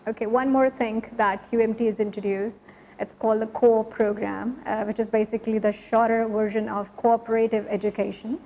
Okay, one more thing that UMT has introduced, it's called the COOP program, which is basically the shorter version of cooperative education.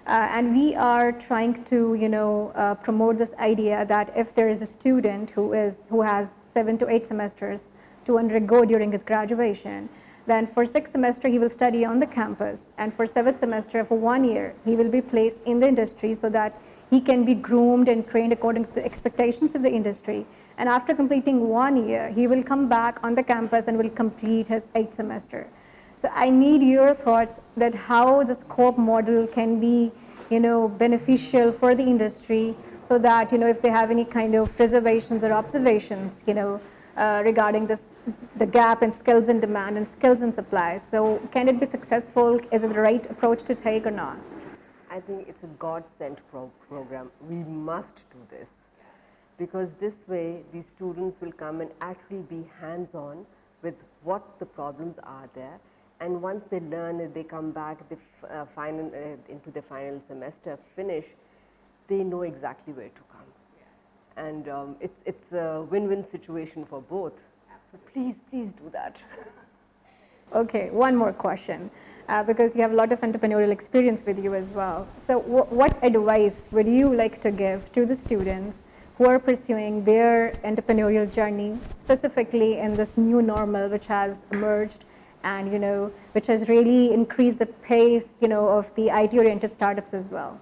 And we are trying to promote this idea that if there is a student who has 7 to 8 semesters to undergo during his graduation, then for 6th semester he will study on the campus, and for 7th semester for 1 year he will be placed in the industry so that he can be groomed and trained according to the expectations of the industry. And after completing 1 year, he will come back on the campus and will complete his 8th semester. So I need your thoughts that how this COOP model can be beneficial for the industry, so that if they have any kind of reservations or observations regarding the gap in skills in demand and skills in supply. So can it be successful? Is it the right approach to take or not? I think it's a God-sent program. We must do this because this way these students will come and actually be hands-on with what the problems are there. And once they learn, they come back into the final semester, finish, they know exactly where to come. And it's a win-win situation for both. So please do that. Okay, one more question, because you have a lot of entrepreneurial experience with you as well. So what advice would you like to give to the students who are pursuing their entrepreneurial journey, specifically in this new normal which has emerged and which has really increased the pace of the IT-oriented startups as well?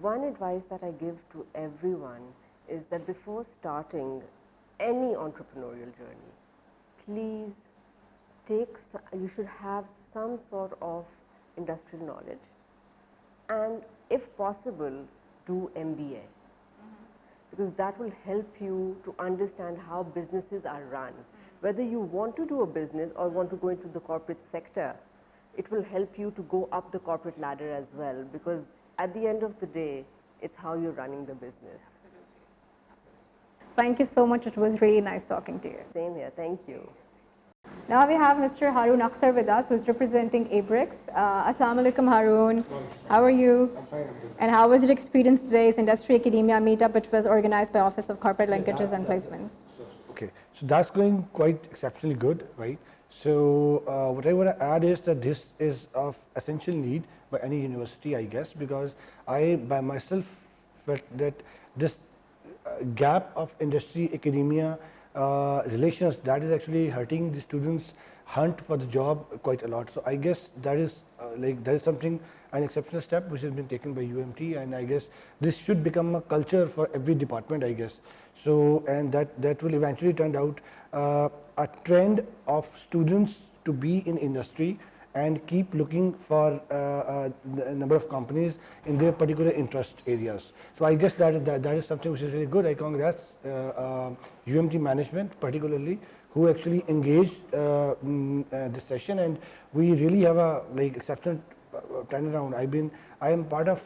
One advice that I give to everyone is that before starting any entrepreneurial journey, please you should have some sort of industrial knowledge, and if possible, do MBA. Because that will help you to understand how businesses are run. Whether you want to do a business or want to go into the corporate sector, it will help you to go up the corporate ladder as well, because at the end of the day, it's how you're running the business. Thank you so much. It was really nice talking to you. Same here. Thank you. Now we have Mr. Haroon Akhtar with us, who is representing ABRICS. Assalamu alaikum, Haroon. How are you? I'm fine. I'm good. And how was your experience today's Industry Academia meetup, which was organized by Office of Corporate Linkages and Placements? Okay, so that's going quite exceptionally good, right? So what I want to add is that this is of essential need by any university, I guess, because I by myself felt that this gap of industry academia relations, that is actually hurting the students' hunt for the job quite a lot. So I guess that is that is something an exceptional step which has been taken by UMT, and I guess this should become a culture for every department, I guess. So, and that will eventually turn out a trend of students to be in industry and keep looking for a number of companies in their particular interest areas. So I guess that is something which is really good. I congrats UMT management particularly, who actually engaged this session, and we really have a exceptional turnaround. I am part of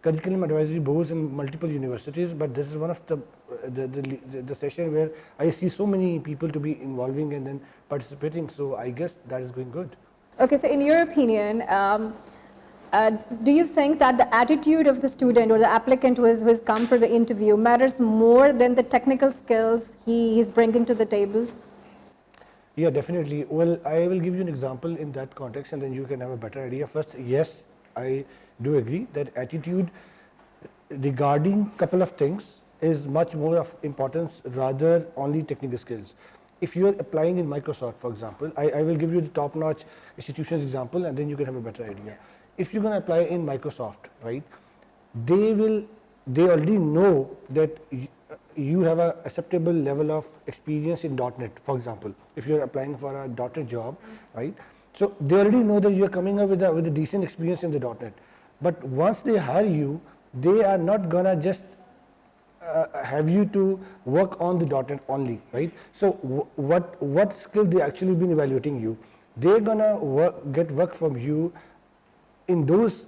curriculum advisory boards in multiple universities, but this is one of the session where I see so many people to be involving and then participating. So I guess that is going good. Okay, so in your opinion, do you think that the attitude of the student or the applicant who has come for the interview matters more than the technical skills he is bringing to the table? Yeah, definitely. Well, I will give you an example in that context, and then you can have a better idea. First, yes, I do agree that attitude regarding couple of things is much more of importance rather only technical skills. If you are applying in Microsoft, for example, I will give you the top-notch institutions example, and then you can have a better idea. If you're going to apply in Microsoft, right, they already know that you have a acceptable level of experience in .NET, for example. If you're applying for a .NET job, right, so they already know that you're coming up with a decent experience in the .NET. But once they hire you, they are not gonna just have you to work on the .NET only, right? So what skill they actually been evaluating you? They're gonna get work from you in those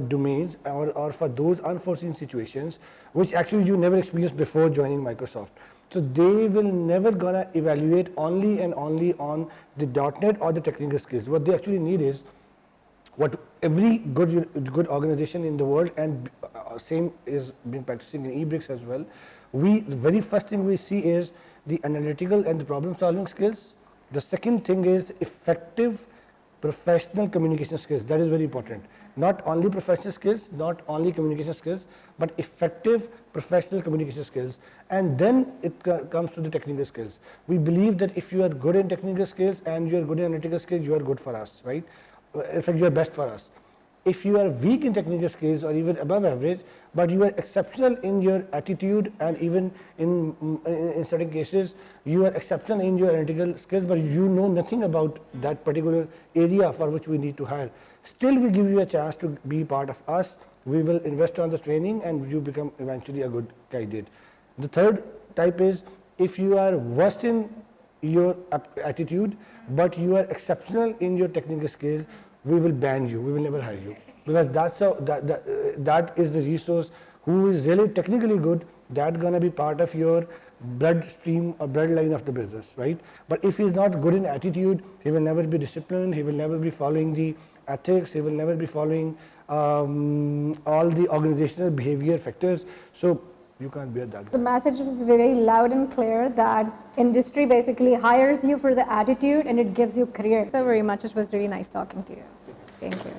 domains or for those unforeseen situations which actually you never experienced before joining Microsoft. So they will never gonna evaluate only and only on the .NET or the technical skills. What they actually need is what every good organization in the world, and same is been practicing in eBricks as well. The very first thing we see is the analytical and the problem solving skills. The second thing is effective professional communication skills. That is very important. Not only professional skills, not only communication skills, but effective professional communication skills. And then it comes to the technical skills. We believe that if you are good in technical skills and you are good in analytical skills, you are good for us, right? In fact, you are best for us. If you are weak in technical skills or even above average, but you are exceptional in your attitude, and even in certain cases you are exceptional in your analytical skills, but you know nothing about that particular area for which we need to hire, still we give you a chance to be part of us. We will invest on the training and you become eventually a good candidate. The third type is if you are worst in your attitude but you are exceptional in your technical skills, we will ban you, we will never hire you, because that's how that is the resource who is really technically good, that gonna be part of your bloodstream or bloodline of the business, right? But if he is not good in attitude, he will never be disciplined, he will never be following the ethics, he will never be following all the organizational behavior factors. So you can't bear that. The message is very loud and clear that industry basically hires you for the attitude and it gives you career. So very much, it was really nice talking to you. Thank you.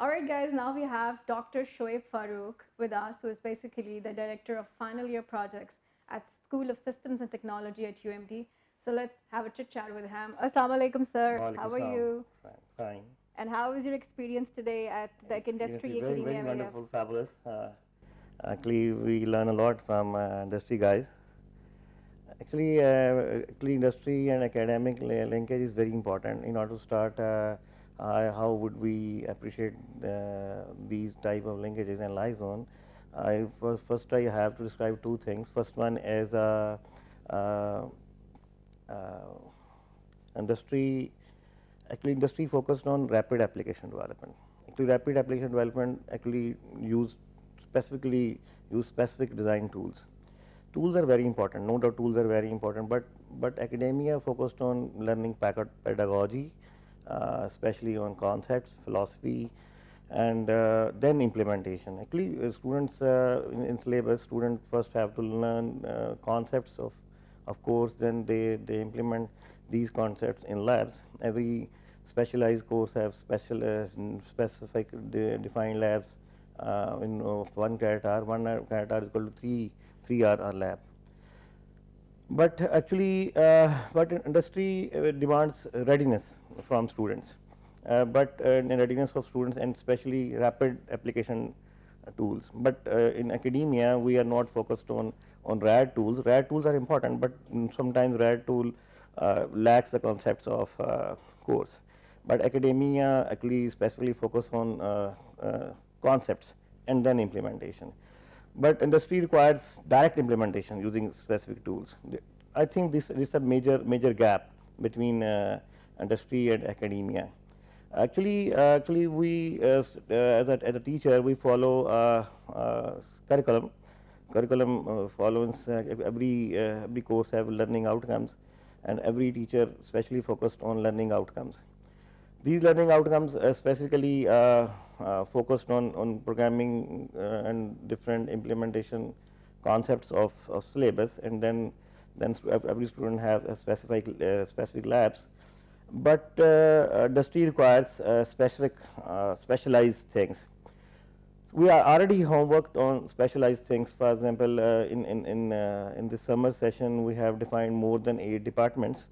All right, guys, now we have Dr. Shoeip Farooq with us, who is basically the Director of Final Year Projects at School of Systems and Technology at UMT. So let's have a chit chat with him. Assalamu alaikum, sir. How are you? Fine. And how was your experience today at the industry academia? Very wonderful, fabulous. Actually, we learn a lot from industry guys. Actually, industry and academic linkage is very important. In order to start, how would we appreciate these type of linkages and lies on? First I have to describe two things. First one is industry. Actually, industry focused on rapid application development. Actually, rapid application development use specific design tools. Tools are very important, no doubt tools are very important, but academia focused on learning pedagogy, especially on concepts, philosophy, and then implementation. Actually, students in syllabus, students first have to learn concepts of course, then they implement these concepts in labs. Every specialized course have specific defined labs. In one credit hour is equal to 3 hour lab. But actually, but industry demands readiness from students. but in readiness of students and especially rapid application tools. But in academia, we are not focused on RAD tools. RAD tools are important, but sometimes RAD tool lacks the concepts of course. But academia actually specifically focus on concepts and then implementation. But industry requires direct implementation using specific tools. I think this is a major gap between industry and academia. Actually, we as a teacher, we follow curriculum. Curriculum follows every course have learning outcomes, and every teacher especially focused on learning outcomes. These learning outcomes specifically focused on programming and different implementation concepts of syllabus, and then every student have a specific labs. But industry requires specialized things. We are already homeworked on specialized things. For example, in this summer session, we have defined more than 8 departments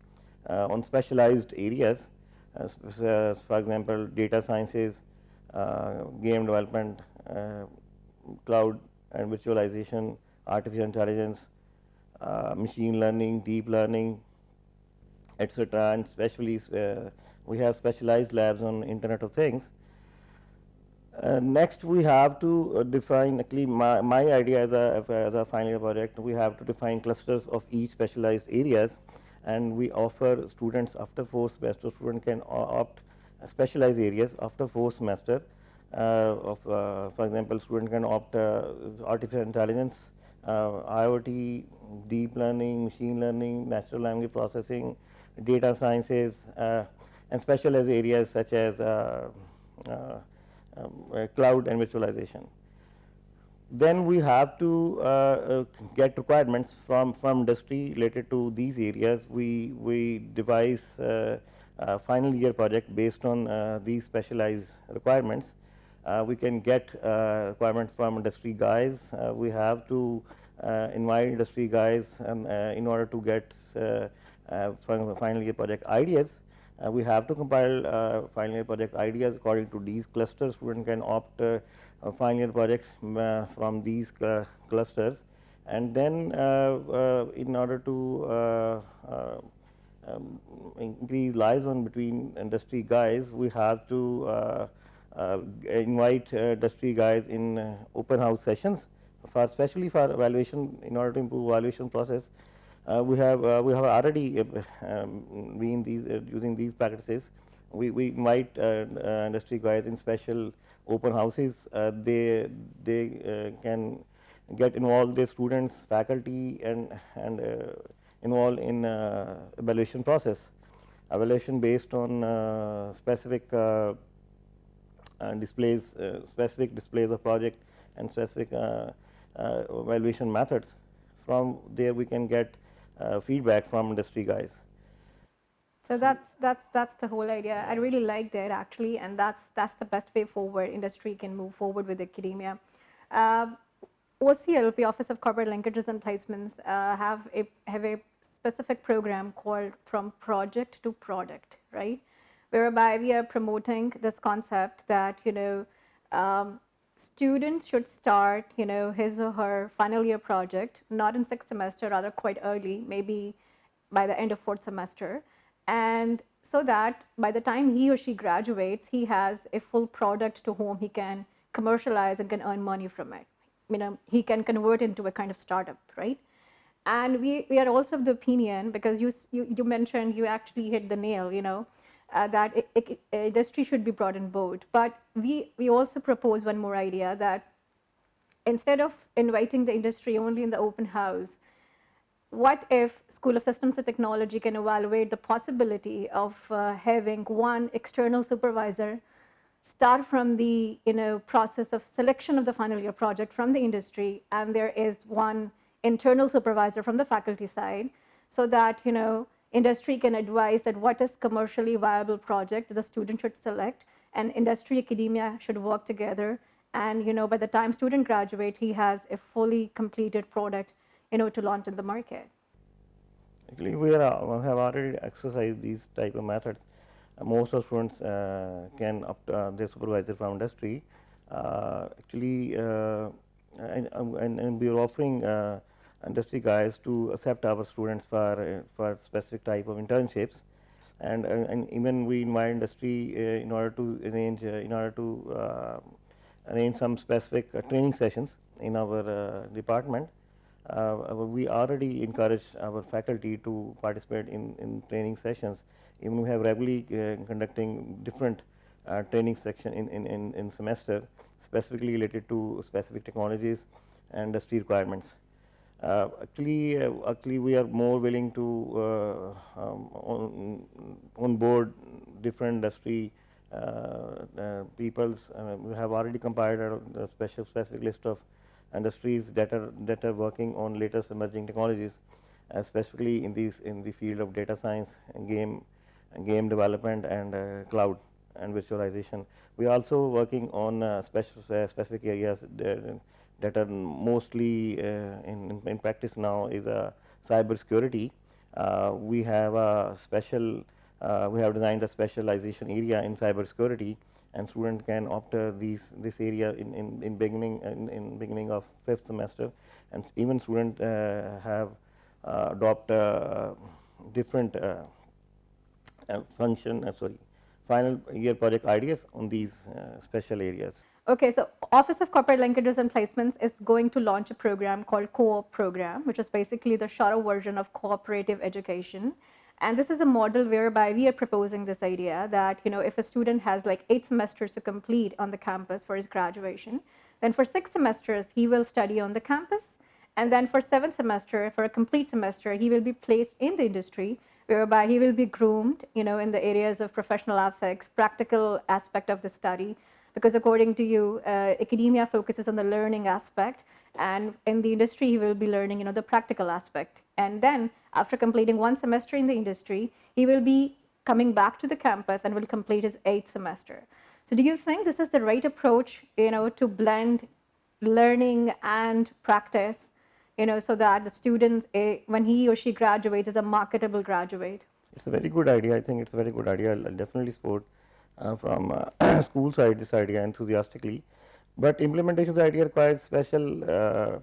on specialized areas. For example, data sciences, game development, cloud and virtualization, artificial intelligence, machine learning, deep learning, etc. And especially we have specialized labs on Internet of Things. Next, we have to define, actually my idea as a final year project, we have to define clusters of each specialized areas, and we offer students after 4th semester, student can opt specialized areas after 4th semester. For example, student can opt artificial intelligence, IoT, deep learning, machine learning, natural language processing, data sciences, and specialized areas such as cloud and virtualization. Then we have to get requirements from industry related to these areas. We devise a final year project based on these specialized requirements. We can get requirement from industry guys. We have to invite industry guys in order to get final year project ideas. We have to compile final year project ideas according to these clusters. Student can opt final year projects from these clusters, and then in order to increase liaison between industry guys, we have to invite industry guys in open house sessions, especially for evaluation. In order to improve evaluation process, we have already been using these practices. We invite industry guys in special open houses. They can get involved, their students, faculty, and involved in evaluation process. Evaluation based on specific displays, specific displays of project, and specific evaluation methods. From there, we can get feedback from industry guys. So that's the whole idea. I really liked it actually, and that's the best way forward. Industry can move forward with academia. OCLP, Office of Corporate Linkages and Placements, have a specific program called From Project to Product, right? Whereby we are promoting this concept that students should start his or her final year project not in 6th semester, rather quite early, maybe by the end of 4th semester, and so that by the time he or she graduates, he has a full product to whom he can commercialize and can earn money from it. He can convert into a kind of startup, right? And we are also of the opinion, because you mentioned, you actually hit the nail, that industry should be brought on board. But we also propose one more idea, that instead of inviting the industry only in the open house, what if School of Systems and Technology can evaluate the possibility of having one external supervisor start from the process of selection of the final year project from the industry, and there is one internal supervisor from the faculty side, so that industry can advise that what is commercially viable project the student should select, and industry academia should work together, and by the time student graduate, he has a fully completed product to launch in the market. Actually, we have already exercised these type of methods. most of students can opt their supervisor from industry. Actually, and we are offering industry guys to accept our students for specific type of internships, and even we invite industry in order to arrange some specific training sessions in our department. We already encourage our faculty to participate in training sessions. Even we have regularly conducting different training section in semester, specifically related to specific technologies and industry requirements. Actually, we are more willing to on board different industry peoples. We have already compiled a specific list of industries that are working on latest emerging technologies, specifically in the field of data science and game development and cloud and virtualization. We are also working on specific areas that are mostly in practice now is cyber security. We have a special we have designed a specialization area in cyber security, and student can opt this area in beginning of 5th semester, and even student have adopt different final year project ideas on these special areas. Okay, so Office of Corporate Linkages and Placements is going to launch a program called Co-op program, which is basically the shorter version of cooperative education. And this is a model whereby we are proposing this idea that, if a student has like 8 semesters to complete on the campus for his graduation, then for 6 semesters, he will study on the campus. And then for 7th semester, for a complete semester, he will be placed in the industry, whereby he will be groomed, in the areas of professional ethics, practical aspect of the study. Because according to you, academia focuses on the learning aspect, and in the industry, he will be learning, the practical aspect. And then after completing 1 semester in the industry, he will be coming back to the campus and will complete his 8th semester. So do you think this is the right approach, to blend learning and practice, so that the students, when he or she graduates, is a marketable graduate? It's a very good idea. I think it's a very good idea. I'll definitely support from school side this idea enthusiastically. But implementation of the idea requires special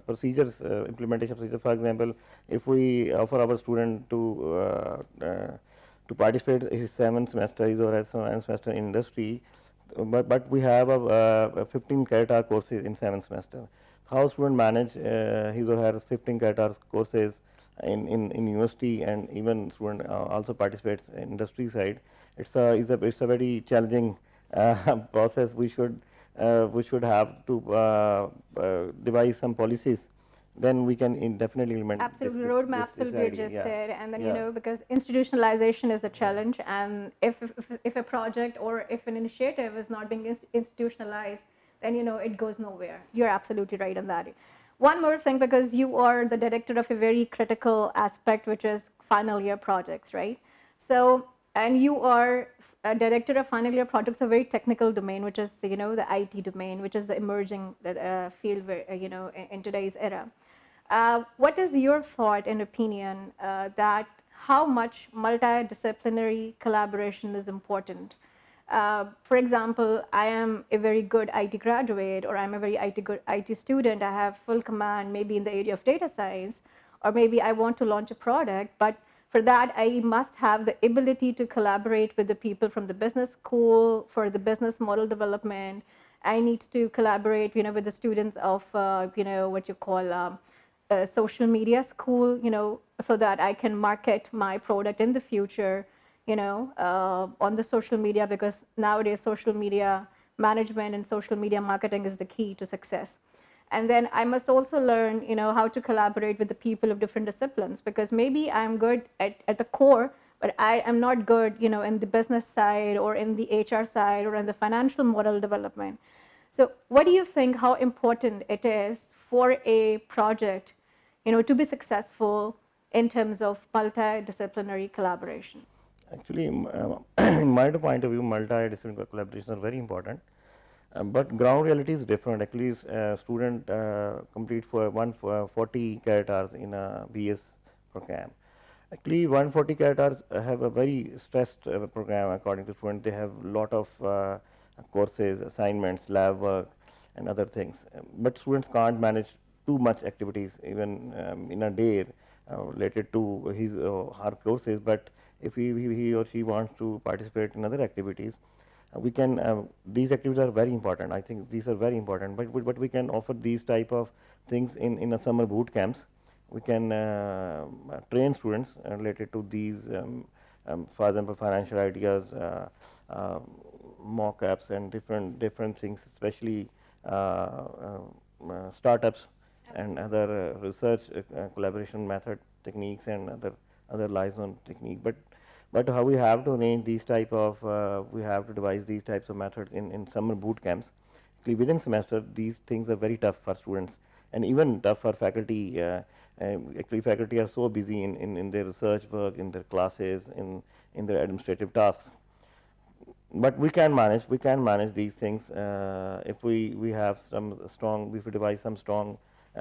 procedures, implementation procedures. For example, if we offer our student to participate in his 7th semester, his or her 7th semester in industry, but we have a 15 credit hour courses in 7th semester. How student manage his or her 15 credit hour courses in university, and even student also participates in industry side. It's a very challenging process. We should have to devise some policies. Then we can definitely implement. Absolutely, roadmaps will be adjusted, and then because institutionalization is a challenge, and if a project or if an initiative is not being institutionalized, then it goes nowhere. You're absolutely right on that. One more thing, because you are the director of a very critical aspect, which is final year projects, right? So, and you are a director of final year projects, a very technical domain, which is the IT domain, which is the emerging field where, in today's era. What is your thought and opinion that how much multidisciplinary collaboration is important? For example, I am a very good IT graduate, or I'm a very good IT student. I have full command maybe in the area of data science, or maybe I want to launch a product, but for that, I must have the ability to collaborate with the people from the business school for the business model development. I need to collaborate, with the students of, what you call social media school, so that I can market my product in the future, on the social media, because nowadays social media management and social media marketing is the key to success. And then I must also learn, how to collaborate with the people of different disciplines, because maybe I'm good at the core, but I am not good, in the business side or in the HR side or in the financial model development. So what do you think, how important it is for a project, to be successful in terms of multidisciplinary collaboration? Actually, in my point of view, multidisciplinary collaboration are very important. But ground reality is different. Actually, student complete for 40 credit hours in a BS program, Actually, 140 credit hours have a very stressed program according to students. They have a lot of courses, assignments, lab work, and other things. But students can't manage too much activities even in a day related to his or her courses. But if he or she wants to participate in other activities, we can. These activities are very important. I think these are very important. But we can offer these type of things in a summer boot camps. We can train students related to these, for example, financial ideas, mock-ups, and different things, especially startups and other research collaboration method techniques and other liaison technique. But how we have to arrange these type of we have to devise these types of methods in summer boot camps. Actually, within semester, these things are very tough for students and even tough for faculty. Actually, faculty are so busy in their research work, in their classes, in their administrative tasks. But we can manage these things if we have some strong, if we devise some strong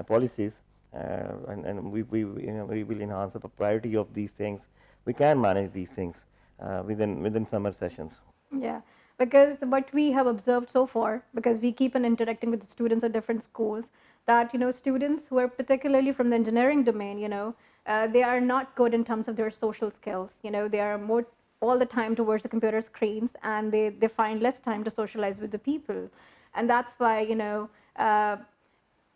policies, and we will enhance the propriety of these things. We can manage these things within summer sessions. Yeah, because what we have observed so far, because we keep on interacting with the students at different schools, that students who are particularly from the engineering domain, they are not good in terms of their social skills. They are more all the time towards the computer screens, and they find less time to socialize with the people, and that's why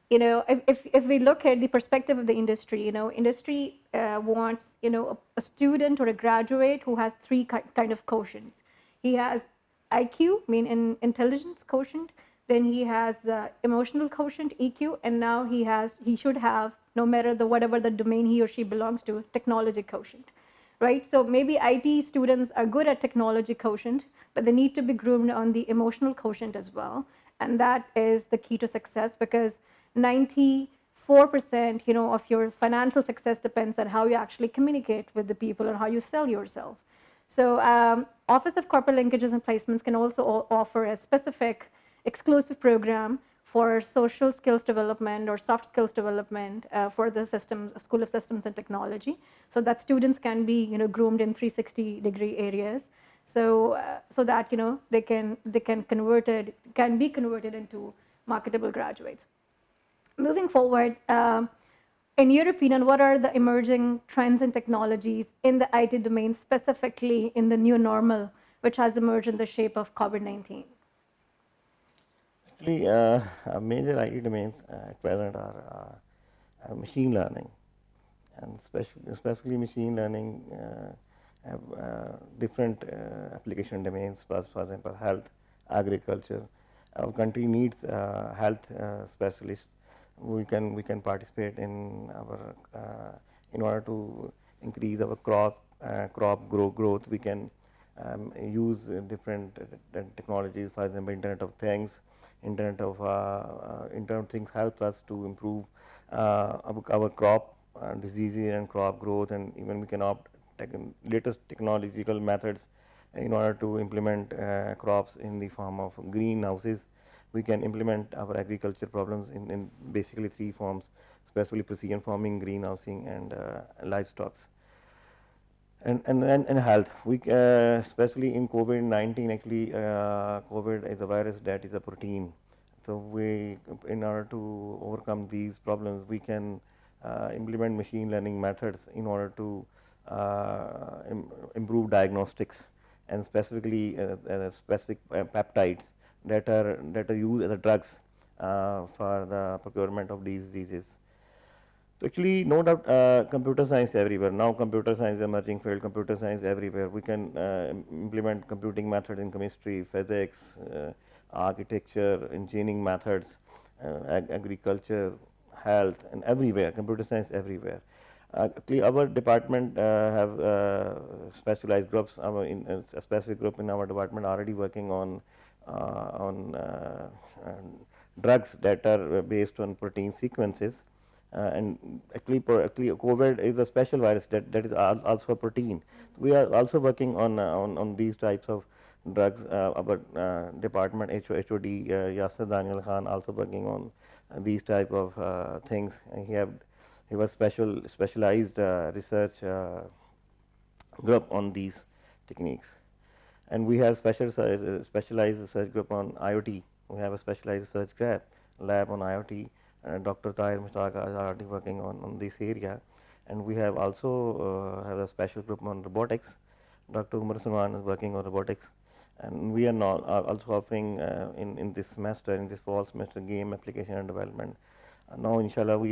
if we look at the perspective of the industry, industry wants, a student or a graduate who has three kind of quotients. He has IQ, mean in intelligence quotient, then he has emotional quotient, EQ, and now he should have, no matter whatever the domain he or she belongs to, technology quotient, right? So maybe IT students are good at technology quotient, but they need to be groomed on the emotional quotient as well, and that is the key to success, because 94% of your financial success depends on how you actually communicate with the people or how you sell yourself. So Office of Corporate Linkages and Placements can also offer a specific exclusive program for social skills development or soft skills development for the School of Systems and Technology, so that students can be groomed in 360-degree areas, so that they can be converted into marketable graduates. Moving forward, in your opinion, what are the emerging trends and technologies in the IT domain, specifically in the new normal, which has emerged in the shape of COVID-19? Actually, major IT domains at present are machine learning, and especially machine learning have different application domains. For example, health, agriculture. Our country needs health specialists. We can participate in our in order to increase our crop growth. We can use different technologies. For example, Internet of Things. Internet of Things helps us to improve our crop diseases and crop growth, and even we can opt latest technological methods in order to implement crops in the form of greenhouses. We can implement our agriculture problems in basically three forms, especially precision farming, greenhousing, and livestock. And health. We especially in COVID-19. Actually, COVID is a virus that is a protein. So we, in order to overcome these problems, we can implement machine learning methods in order to improve diagnostics, and specifically specific peptides that are used as drugs for the procurement of these diseases. So actually, no doubt, computer science everywhere. Now, computer science is emerging field. Computer science everywhere. We can implement computing methods in chemistry, physics, architecture, engineering methods, agriculture, health, and everywhere. Computer science everywhere. Actually, our department have specialized groups. A specific group in our department already working on drugs that are based on protein sequences. And actually, COVID is a special virus that is also a protein. We are also working on these types of drugs. Our department HOD Yasser Daniel Khan also working on these type of things. He was specialized research group on these techniques. And we have specialized research group on IoT. We have a specialized research lab on IoT. Dr. Tahir Mushtaq is already working on this area. And we have also have a special group on robotics. Dr. Umar Salman is working on robotics. And we are now also offering in this semester, in this fall semester, game application and development. Now, inshallah, we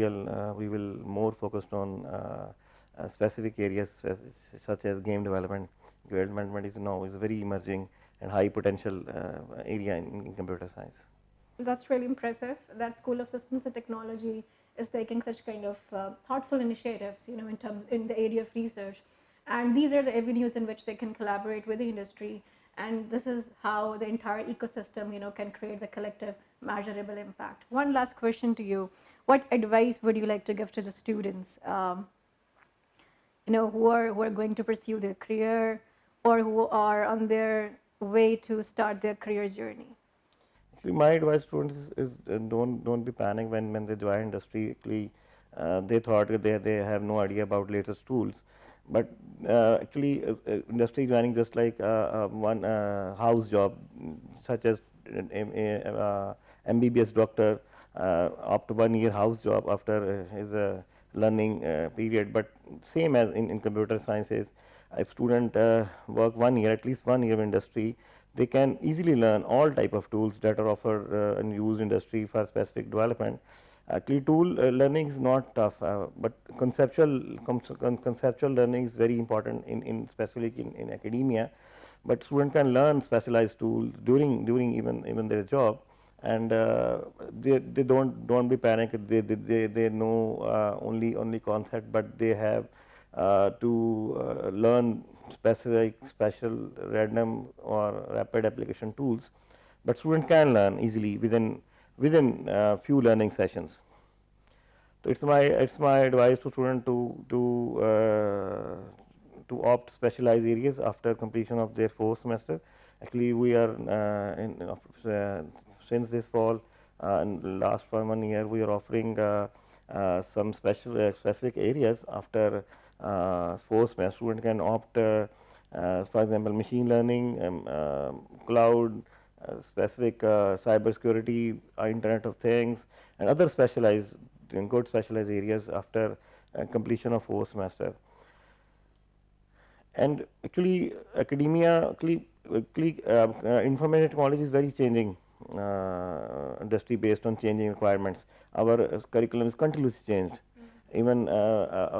will more focused on specific areas such as game development. Game development is now is a very emerging and high potential area in computer science. That's really impressive that School of Systems and Technology is taking such kind of thoughtful initiatives, you know, in the area of research. And these are the avenues in which they can collaborate with the industry. And this is how the entire ecosystem, you know, can create the collective measurable impact. One last question to you. What advice would you like to give to the students, you know, who are going to pursue their career or who are on their way to start their career journey? Actually, my advice to students is don't be panic when they join industry. Actually, they thought that they have no idea about latest tools, but actually industry joining just like one house job, such as MBBS doctor after 1 year house job after his learning period. But same as in computer sciences, if student work 1 year, at least 1 year of industry, they can easily learn all type of tools that are offered and used industry for specific development. Actually, tool learning is not tough, but conceptual learning is very important in specifically in academia. But student can learn specialized tools during even their job, and they don't be panicked. They know only concept, but they have to learn special random or rapid application tools. But student can learn easily within few learning sessions. So it's my advice to student to opt specialized areas after completion of their 4th semester. Actually, we are since this fall and last for 1 year, we are offering some specific areas after 4th semester. Student can opt, for example, machine learning, cloud, specific cyber security, Internet of Things, and other specialized areas after completion of 4th semester. And actually, academia, information technology is very changing industry based on changing requirements. Our curriculum is continuously changed. Even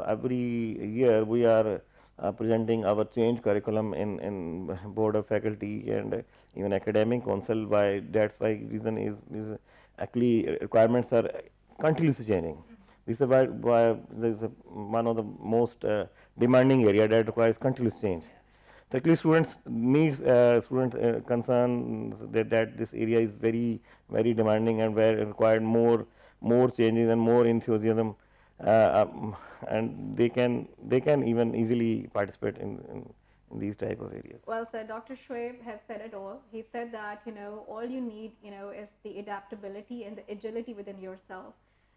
every year we are presenting our change curriculum in board of faculty and even academic council. That's why reason is actually requirements are continuously changing. This is why this is one of the most demanding area that requires continuous change. So actually, students needs concerns that this area is very demanding and where required more changes and more enthusiasm. And they can even easily participate in these type of areas. Well said. Dr. Shoeip has said it all. He said that, you know, all you need, you know, is the adaptability and the agility within yourself,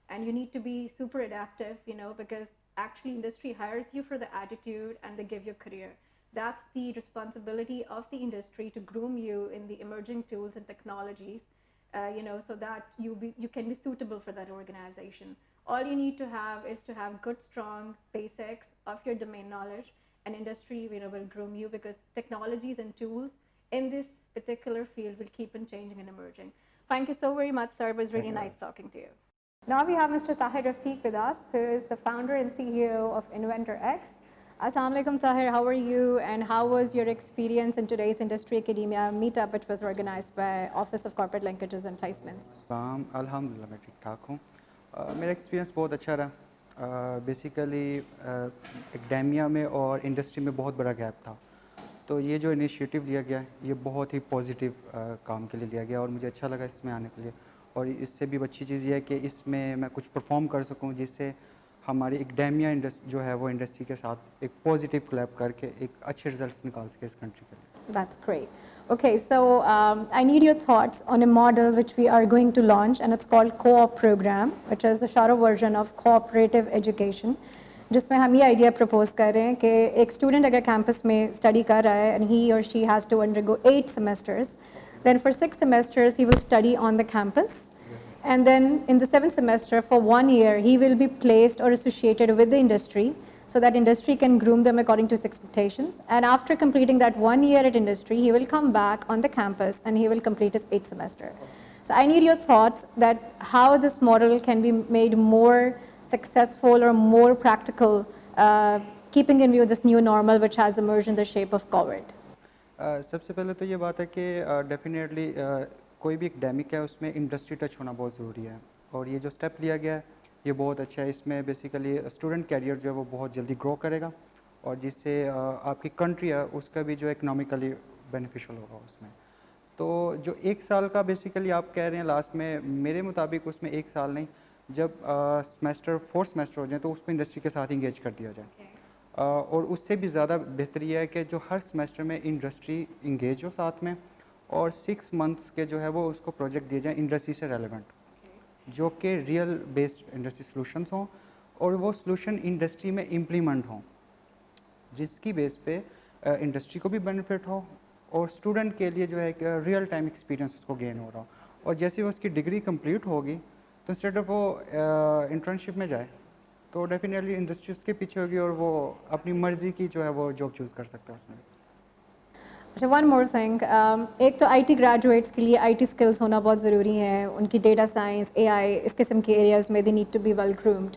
and you need to be super adaptive, you know, because actually industry hires you for the attitude and they give you a career. That's the responsibility of the industry to groom you in the emerging tools and technologies, you know, so that you can be suitable for that organization. All you need to have is to have good, strong basics of your domain knowledge, and industry, you know, will groom you because technologies and tools in this particular field will keep on changing and emerging. Thank you so very much, sir. It was really nice talking to you. Now we have Mr. Tahir Rafiq with us, who is the founder and CEO of Inventor X. Assalamu alaikum, Tahir. How are you? And how was your experience in today's Industry Academia meetup, which was organized by Office of Corporate Linkages and Placements? अल्हम्दुलिल्लाह मैं ठीक ठाक हूँ. मेरा experience बहुत अच्छा रहा. Basically academia में और इंडस्ट्री में बहुत बड़ा गैप था, तो ये जो इनिशिएटिव लिया गया ये बहुत ही पॉजिटिव काम के लिए लिया गया और मुझे अच्छा लगा इसमें आने के लिए. और इससे भी अच्छी चीज़ ये है कि इसमें मैं कुछ परफॉर्म कर सकूं जिससे हमारी एकेडेमिया इंडस्ट्री जो है वो इंडस्ट्री के साथ एक पॉजिटिव कोलैब करके एक अच्छे रिजल्ट्स निकाल सके इस कंट्री के लिए. That's great. Okay, so I need your thoughts on a model which we are going to launch, and it's called Co-op program, which is the shorter version of cooperative education. जिसमें हम ये idea propose कर रहे हैं कि एक student अगर campus में स्टडी कर रहा है and he or she has to undergo 8 semesters, then for 6 semesters he will study on the campus, and then in the 7th semester for 1 year he will be placed or associated with the industry so that industry can groom them according to its expectations, and after completing that 1 year at industry he will come back on the campus and he will complete his 8th semester. So I need your thoughts that how this model can be made more successful or more practical, keeping in view this new normal which has emerged in the shape of COVID. सबसे पहले तो ये बात है कि definitely कोई भी academic है उसमें इंडस्ट्री टच होना बहुत ज़रूरी है, और ये जो स्टेप लिया गया है ये बहुत अच्छा है। इसमें बेसिकली स्टूडेंट कैरियर जो है वो बहुत जल्दी ग्रो करेगा, और जिससे आपकी कंट्री है उसका भी जो इकनॉमिकली बेनिफिशियल होगा उसमें। तो जो 1 साल का बेसिकली आप कह रहे हैं लास्ट में, मेरे मुताबिक उसमें 1 साल नहीं, जब सेमेस्टर 4 सेमेस्टर हो जाए तो उसको इंडस्ट्री के साथ इंगेज कर दिया जाए। और उससे भी ज़्यादा बेहतर यह है कि जो हर सेमेस्टर में इंडस्ट्री इंगेज हो साथ में, और 6 मंथ्स के जो है वो उसको प्रोजेक्ट दिए जाए इंडस्ट्री से रेलेवेंट, जो कि रियल बेस्ड इंडस्ट्री सॉल्यूशंस हों, और वो सॉल्यूशन इंडस्ट्री में इम्प्लीमेंट हों, जिसकी बेस पे इंडस्ट्री को भी बेनिफिट हो और स्टूडेंट के लिए जो है एक रियल टाइम एक्सपीरियंस उसको गेन हो रहा हो। और जैसे ही उसकी डिग्री कंप्लीट होगी तो इंस्टेड ऑफ वो इंटर्नशिप में जाए तो डेफिनेटली इंडस्ट्री उसके पीछे होगी और वो अपनी मर्ज़ी की जो है वो जॉब चूज़ कर सकता है उसमें। अच्छा, वन मोर थिंग, एक तो आईटी ग्रेजुएट्स के लिए आईटी स्किल्स होना बहुत ज़रूरी है, उनकी डेटा साइंस, एआई, इस किस्म के एरियाज़ में they need to be well groomed.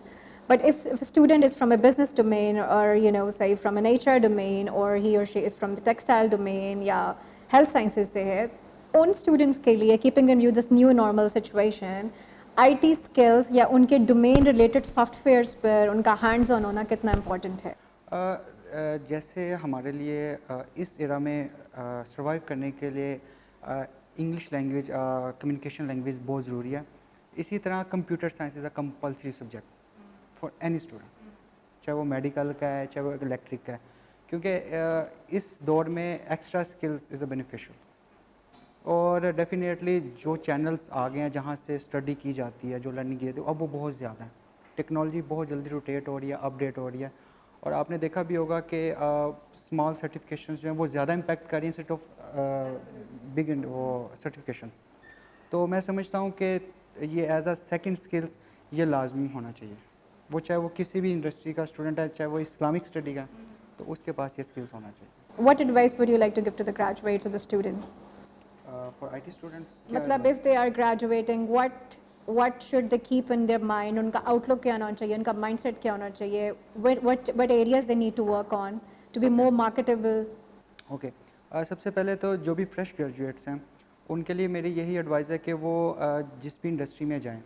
But if a student is from a business domain, or say from an HR domain, or he or she is from the textile domain या health sciences से है, उन students के लिए keeping in view this new normal situation, IT skills या उनके domain related softwares पर उनका hands on होना कितना important है? जैसे हमारे लिए इस एरा में सर्वाइव करने के लिए इंग्लिश लैंग्वेज, कम्युनिकेशन लैंग्वेज बहुत ज़रूरी है। इसी तरह computer science is a compulsory subject for any student, चाहे वो मेडिकल का है चाहे वो इलेक्ट्रिक का है, क्योंकि इस दौर में extra skills is a beneficial. और डेफिनेटली जो चैनल्स आ गए हैं जहाँ से स्टडी की जाती है, जो लर्निंग की जाती है, अब वो बहुत ज़्यादा है। टेक्नोलॉजी बहुत जल्दी रोटेट हो रही है, अपडेट हो रही है, और आपने देखा भी होगा कि स्मॉल सर्टिफिकेशंस जो हैं वो ज़्यादा इम्पैक्ट कर रही हैं सेट ऑफ बिग वो सर्टिफिकेशंस। तो मैं समझता हूँ कि ये एज अ सेकंड स्किल्स ये लाजमी होना चाहिए, वो चाहे वो किसी भी इंडस्ट्री का स्टूडेंट है, चाहे वो इस्लामिक स्टडी का, तो उसके पास ये स्किल्स होना चाहिए। What advice would you like to give to the graduates or the students? For IT students मतलब if they are graduating, what should they keep in their mind? उनका outlook क्या होना चाहिए, उनका mindset क्या होना चाहिए, what areas they need to work on to be more marketable? Okay, सबसे पहले तो जो भी फ्रेश ग्रेजुएट्स हैं उनके लिए मेरी यही एडवाइस है कि वो जिस भी इंडस्ट्री में जाएं,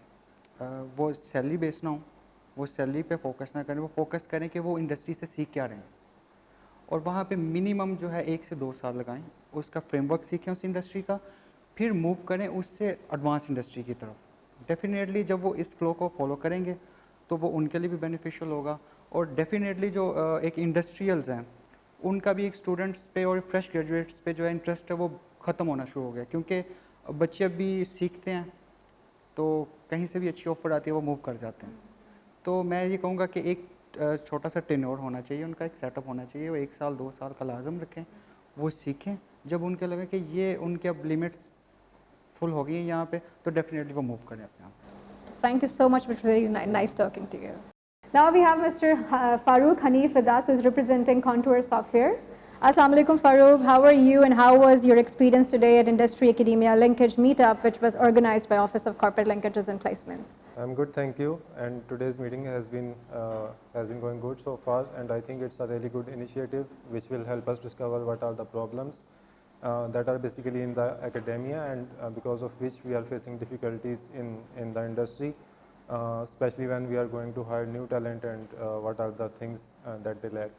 वो सैलरी बेस्ड ना हो, वो सैलरी पे फोकस ना करें, वो फोकस करें कि वो इंडस्ट्री से सीख क्या रहे हैं, और वहाँ पे मिनिमम जो है 1 से 2 साल लगाएं, उसका फ्रेमवर्क सीखें उस इंडस्ट्री का, फिर मूव करें उससे एडवांस इंडस्ट्री की तरफ। डेफिनेटली जब वो इस फ्लो को फॉलो करेंगे तो वो उनके लिए भी बेनिफिशियल होगा, और डेफिनेटली जो एक इंडस्ट्रियल्स हैं उनका भी एक स्टूडेंट्स पे और फ्रेश ग्रेजुएट्स पे जो है इंटरेस्ट है वो ख़त्म होना शुरू हो गया, क्योंकि बच्चे अभी सीखते हैं तो कहीं से भी अच्छी ऑफर आती है वो मूव कर जाते हैं। तो मैं ये कहूँगा कि एक छोटा सा टेन्योर होना चाहिए, उनका एक सेटअप होना चाहिए, वो 1 साल 2 साल का लाजम रखें, वो सीखें, जब उनके लगे कि ये उनके अब लिमिट्स फुल हो गई हैं यहाँ पे, तो डेफिनेटली वो मूव करें अपने आप। Thank you so much. It was very nice talking to you. Now we have Mr. Farooq Hanif with us, who is representing Contour Softwares. Assalamu alaikum, Farooq. How are you, and how was your experience today at Industry Academia Linkage Meetup, which was organized by Office of Corporate Linkages and Placements? I'm good, thank you. And today's meeting has been going good so far, and I think it's a really good initiative which will help us discover what are the problems that are basically in the academia, and because of which we are facing difficulties in the industry, especially when we are going to hire new talent, and what are the things that they lack.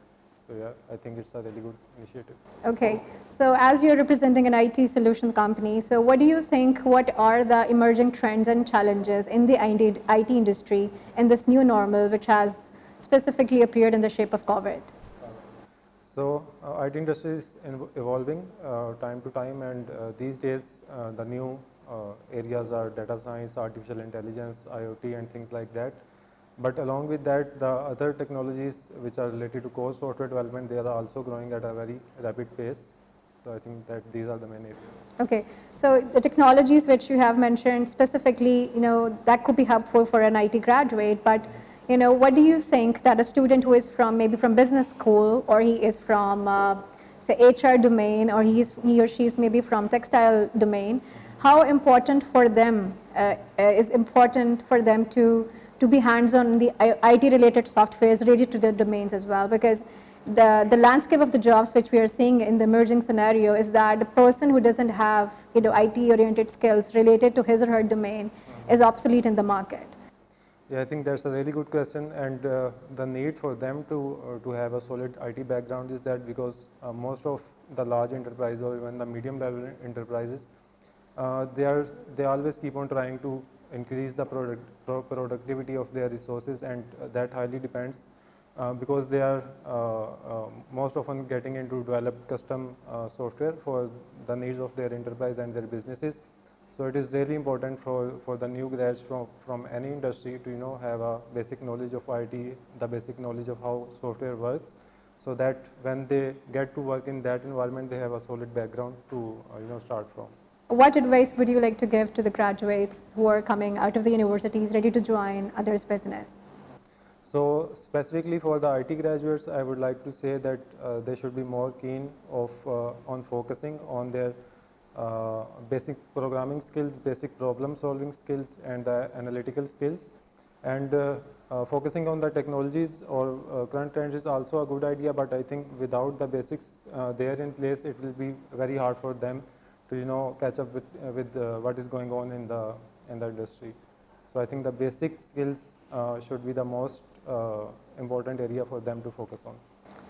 So yeah, I think it's a really good initiative. Okay, so as you're representing an IT solution company, so what do you think, what are the emerging trends and challenges in the IT industry in this new normal, which has specifically appeared in the shape of COVID? So IT industry is evolving time to time, and these days the new areas are data science, artificial intelligence, IoT, and things like that. But along with that, the other technologies which are related to core software development, they are also growing at a very rapid pace. So I think that these are the main areas. Okay, so the technologies which you have mentioned specifically, that could be helpful for an IT graduate, but what do you think that a student who is from maybe from business school, or he is from say HR domain, or he or she is maybe from textile domain, how important for them is important for them to be hands-on in the IT related softwares related to their domains as well, because the landscape of the jobs which we are seeing in the emerging scenario is that the person who doesn't have IT oriented skills related to his or her domain is obsolete in the market. Yeah, I think that's a really good question, and the need for them to have a solid IT background is that because most of the large enterprises or even the medium level enterprises, they always keep on trying to increase the productivity of their resources, and that highly depends because they are most often getting into developed custom software for the needs of their enterprise and their businesses. So it is really important for the new grads from any industry to have a basic knowledge of IT, the basic knowledge of how software works, so that when they get to work in that environment, they have a solid background to start from. What advice would you like to give to the graduates who are coming out of the universities ready to join others' business? So specifically for the IT graduates, I would like to say that they should be more keen on focusing on their basic programming skills, basic problem solving skills, and the analytical skills. And focusing on the technologies or current trends is also a good idea, but I think without the basics there in place, it will be very hard for them to catch up with what is going on in the industry. So I think the basic skills should be the most important area for them to focus on.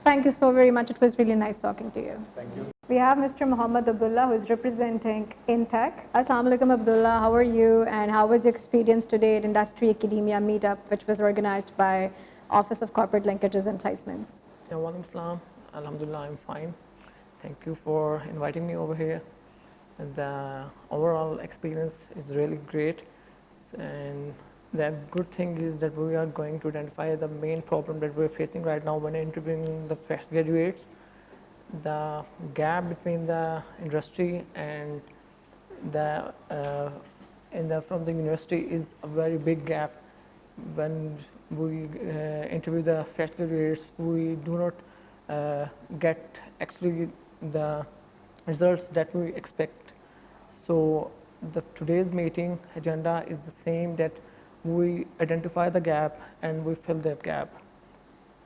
Thank you so very much. It was really nice talking to you. Thank you. We have Mr. Muhammad Abdullah, who is representing Intech. Assalamu alaikum, Abdullah. How are you, and how was your experience today at Industry Academia Meetup, which was organized by Office of Corporate Linkages and Placements? Walaikum Assalam. Alhamdulillah, I'm fine. Thank you for inviting me over here. And the overall experience is really great, and the good thing is that we are going to identify the main problem that we're facing right now when interviewing the fresh graduates. The gap between the industry and from the university is a very big gap. When we interview the fresh graduates, we do not get actually the results that we expect. So today's meeting agenda is the same, that we identify the gap and we fill that gap.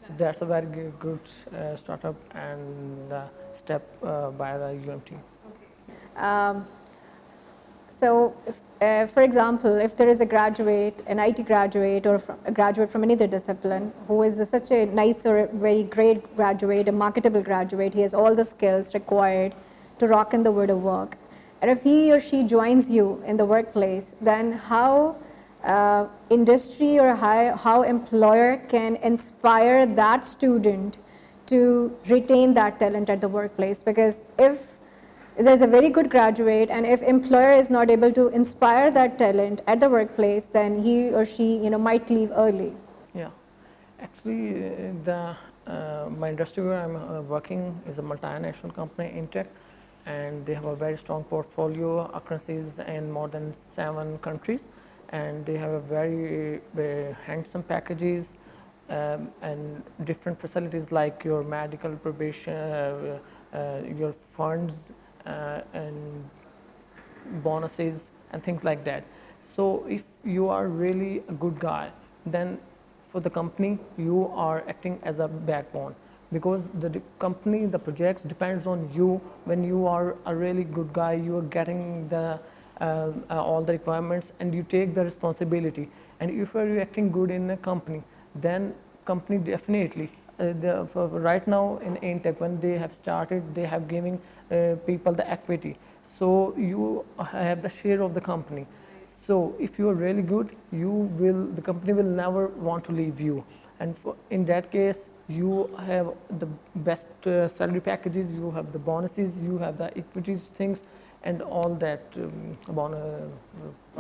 So that's a very good startup and step by the UMT. Okay. So, for example, if there is a graduate, an IT graduate, or a graduate from any other discipline who is such a nice or very great graduate, a marketable graduate, he has all the skills required to rock in the world of work. And if he or she joins you in the workplace, then how industry or how employer can inspire that student to retain that talent at the workplace? Because if there's a very good graduate, and if employer is not able to inspire that talent at the workplace, then he or she might leave early. Yeah, actually my industry where I'm working is a multinational company, Intech, and they have a very strong portfolio, occurrences in more than 7 countries, and they have a very handsome packages and different facilities like your medical probation, your funds and bonuses and things like that. So if you are really a good guy, then for the company you are acting as a backbone, because the company, the projects depends on you. When you are a really good guy, you are getting the all the requirements and you take the responsibility. And if you are acting good in a company, then company definitely for right now in Intech, when they have started, they have giving people the equity, so you have the share of the company. So if you are really good, the company will never want to leave you. And in that case, you have the best salary packages, you have the bonuses, you have the equity things, and all that about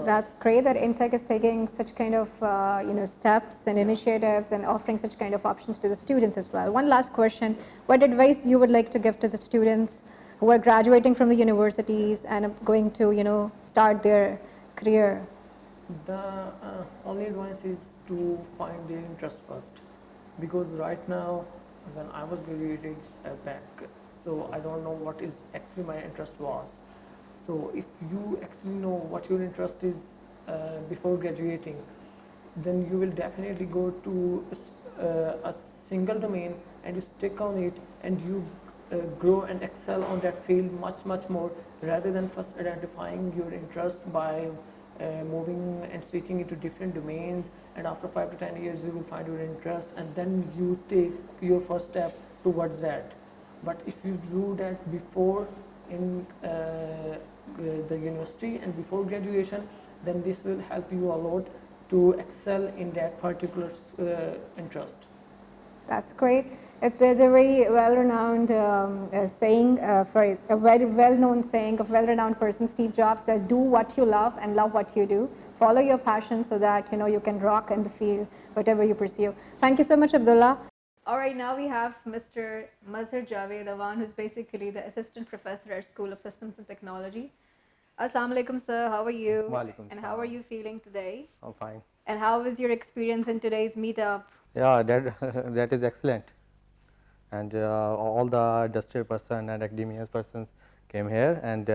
That's great that Intech is taking such kind of steps and initiatives and offering such kind of options to the students as well. One last question: what advice you would like to give to the students who are graduating from the universities and are going to start their career? The only advice is to find their interest first, because right now when I was graduating back, so I don't know what is actually my interest was. So if you actually know what your interest is before graduating, then you will definitely go to a single domain and you stick on it, and you grow and excel on that field much more, rather than first identifying your interest by moving and switching into different domains, and after 5 to 10 years you will find your interest and then you take your first step towards that. But if you do that before in the university and before graduation, then this will help you a lot to excel in that particular interest. That's great. It's a very well-renowned saying, sorry, a very well-known saying of well-renowned person, Steve Jobs, that do what you love and love what you do. Follow your passion so that you can rock in the field, whatever you pursue. Thank you so much, Abdullah. All right, now we have Mr. Mazhar Javed, the one who's basically the assistant professor at School of Systems and Technology. Assalamu alaikum, sir. How are you? Walaikum And how are you feeling today? I'm fine. And how was your experience in today's meetup? Yeah, that is excellent. And all the industrial person and academia persons came here, and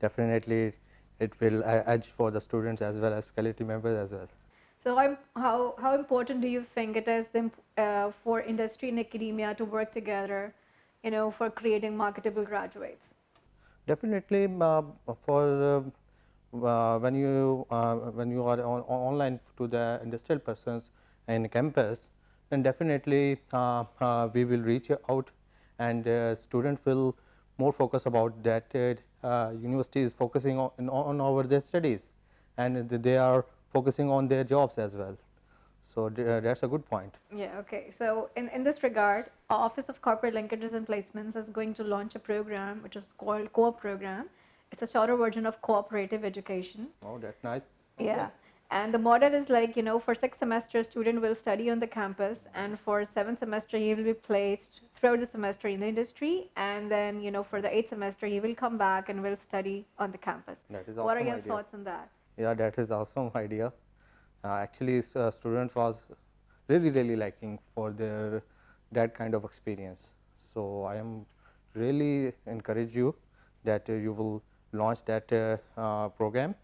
definitely it will edge for the students as well as faculty members as well. So how important do you think it is for industry and academia to work together, for creating marketable graduates? Definitely for when you are online to the industrial persons in campus, then definitely we will reach out, and students will more focus about that university is focusing on over their studies, and they are focusing on their jobs as well. So that's a good point. Yeah, okay. So in this regard, our Office of Corporate Linkages and Placements is going to launch a program which is called Co-op program. It's a shorter version of cooperative education. Oh, that's nice. Yeah. And the model is like, for 6 semesters, student will study on the campus, and for 7th semester, he will be placed throughout the semester in the industry, and then, for the 8th semester, he will come back and will study on the campus. That is awesome. What are your idea. thoughts on that? Yeah, that is awesome idea. Actually, students was really liking for that kind of experience. So I am really encourage you that you will launch that program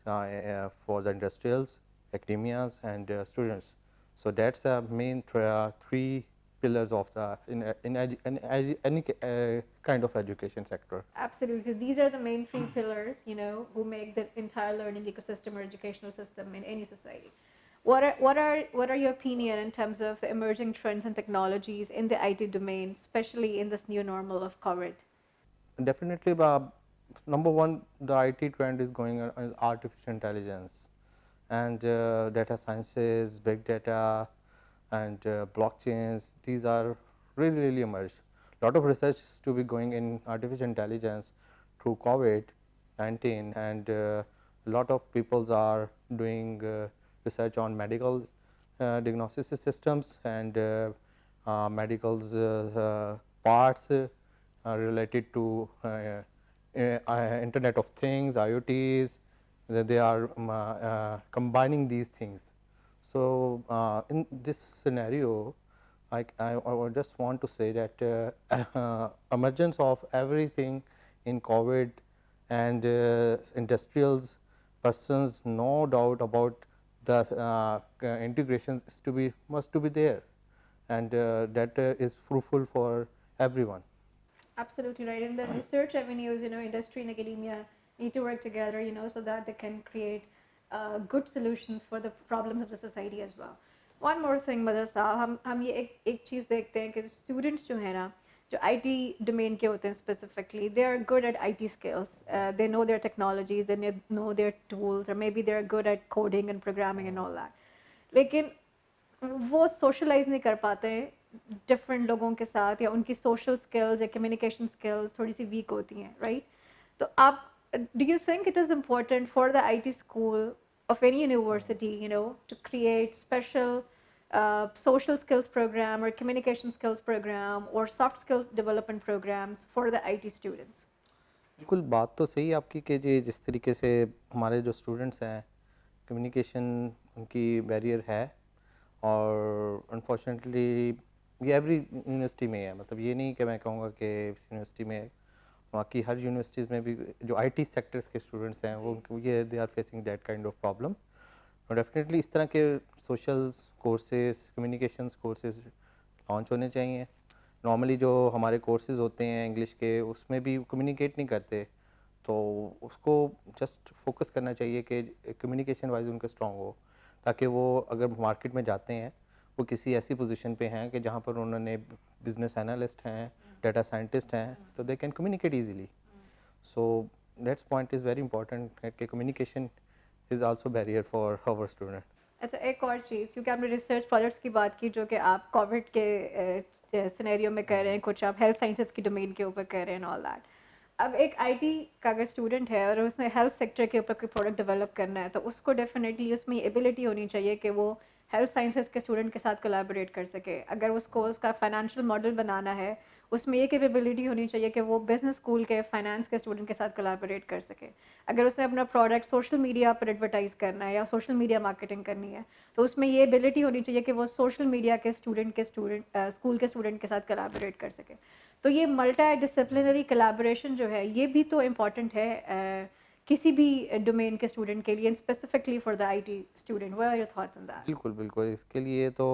for the industrials, academias, and students. So that's the main 3 pillars of the in any kind of education sector. Absolutely. These are the main 3 pillars, who make the entire learning ecosystem or educational system in any society. What are your opinion in terms of the emerging trends and technologies in the IT domain, especially in this new normal of COVID? Definitely, number one, the IT trend is going on artificial intelligence and data sciences, big data, and blockchains. These are really emerged. A lot of research is to be going in artificial intelligence through COVID-19, and a lot of peoples are doing research on medical diagnosis systems and medicals parts related to Internet of Things, IoTs. They are combining these things. So in this scenario, I just want to say that emergence of everything in COVID and industrials persons, no doubt about the integrations must to be there, and that is fruitful for everyone. Absolutely right. In the research avenues, industry and academia need to work together, so that they can create good solutions for the problems of the society as well. One more thing, Madar साहब, हम ये एक चीज़ देखते हैं कि students जो है ना, जो IT domain के होते हैं specifically, they are good at IT skills. They know their technologies, they know their tools, or maybe they are good at coding and programming and all that. लेकिन वो socialize नहीं कर पाते हैं different लोगों के साथ, या उनकी social skills या communication skills थोड़ी सी weak होती हैं, right? तो आप do you think it is important for the IT school of any university, to create special social skills program or communication skills program or soft skills development programs for the IT students? बिल्कुल बात तो सही है आपकी कि जी जिस तरीके से हमारे जो स्टूडेंट्स हैं कम्युनिकेशन उनकी बैरियर है और अनफॉर्चुनेटली ये एवरी यूनिवर्सिटी में है, मतलब ये नहीं कि मैं कहूँगा कि इस यूनिवर्सिटी में, बाकी हर यूनिवर्सिटीज़ में भी जो आईटी सेक्टर्स के स्टूडेंट्स हैं वो ये they are facing that kind of problem. और डेफिनेटली इस तरह के social courses communications courses launch होने चाहिए। नॉर्मली जो हमारे कोर्सेज होते हैं इंग्लिश के उसमें भी कम्युनिकेट नहीं करते, तो उसको जस्ट फोकस करना चाहिए कि कम्युनिकेशन वाइज उनका स्ट्रॉन्ग हो, ताकि वो अगर मार्केट में जाते हैं वो किसी ऐसी पोजीशन पे हैं कि जहाँ पर उन्होंने बिजनेस एनालिस्ट हैं, डाटा साइंटिस्ट हैं, तो they can communicate easily. So that's point is very important कि communication is also barrier for our student. अच्छा, एक और चीज़, क्योंकि आपने रिसर्च प्रोजेक्ट्स की बात की जो कि आप कोविड के सिनेरियो में कर रहे हैं, कुछ आप हेल्थ साइंसेज की डोमेन के ऊपर कर रहे हैं ऑल दैट। अब एक आईटी का अगर स्टूडेंट है और उसने हेल्थ सेक्टर के ऊपर कोई प्रोडक्ट डेवलप करना है, तो उसको डेफिनेटली उसमें एबिलिटी होनी चाहिए कि वो हेल्थ साइंसेज के स्टूडेंट के साथ कोलैबोरेट कर सके। अगर उसको उसका फाइनेंशियल मॉडल बनाना है, उसमें ये कैपेबिलिटी होनी चाहिए कि वो बिजनेस स्कूल के फाइनेंस के स्टूडेंट के साथ कोलैबोरेट कर सके। अगर उसने अपना प्रोडक्ट सोशल मीडिया पर एडवर्टाइज करना है या सोशल मीडिया मार्केटिंग करनी है, तो उसमें ये एबिलिटी होनी चाहिए कि वो सोशल मीडिया के स्कूल के स्टूडेंट के साथ कोलैबोरेट कर सके। तो ये मल्टी डिसिप्लिनरी कोलैबोरेशन जो है ये भी तो इम्पॉर्टेंट है किसी भी डोमेन के स्टूडेंट के लिए, specifically for the IT student. What are your thoughts on that? बिल्कुल बिल्कुल, इसके लिए तो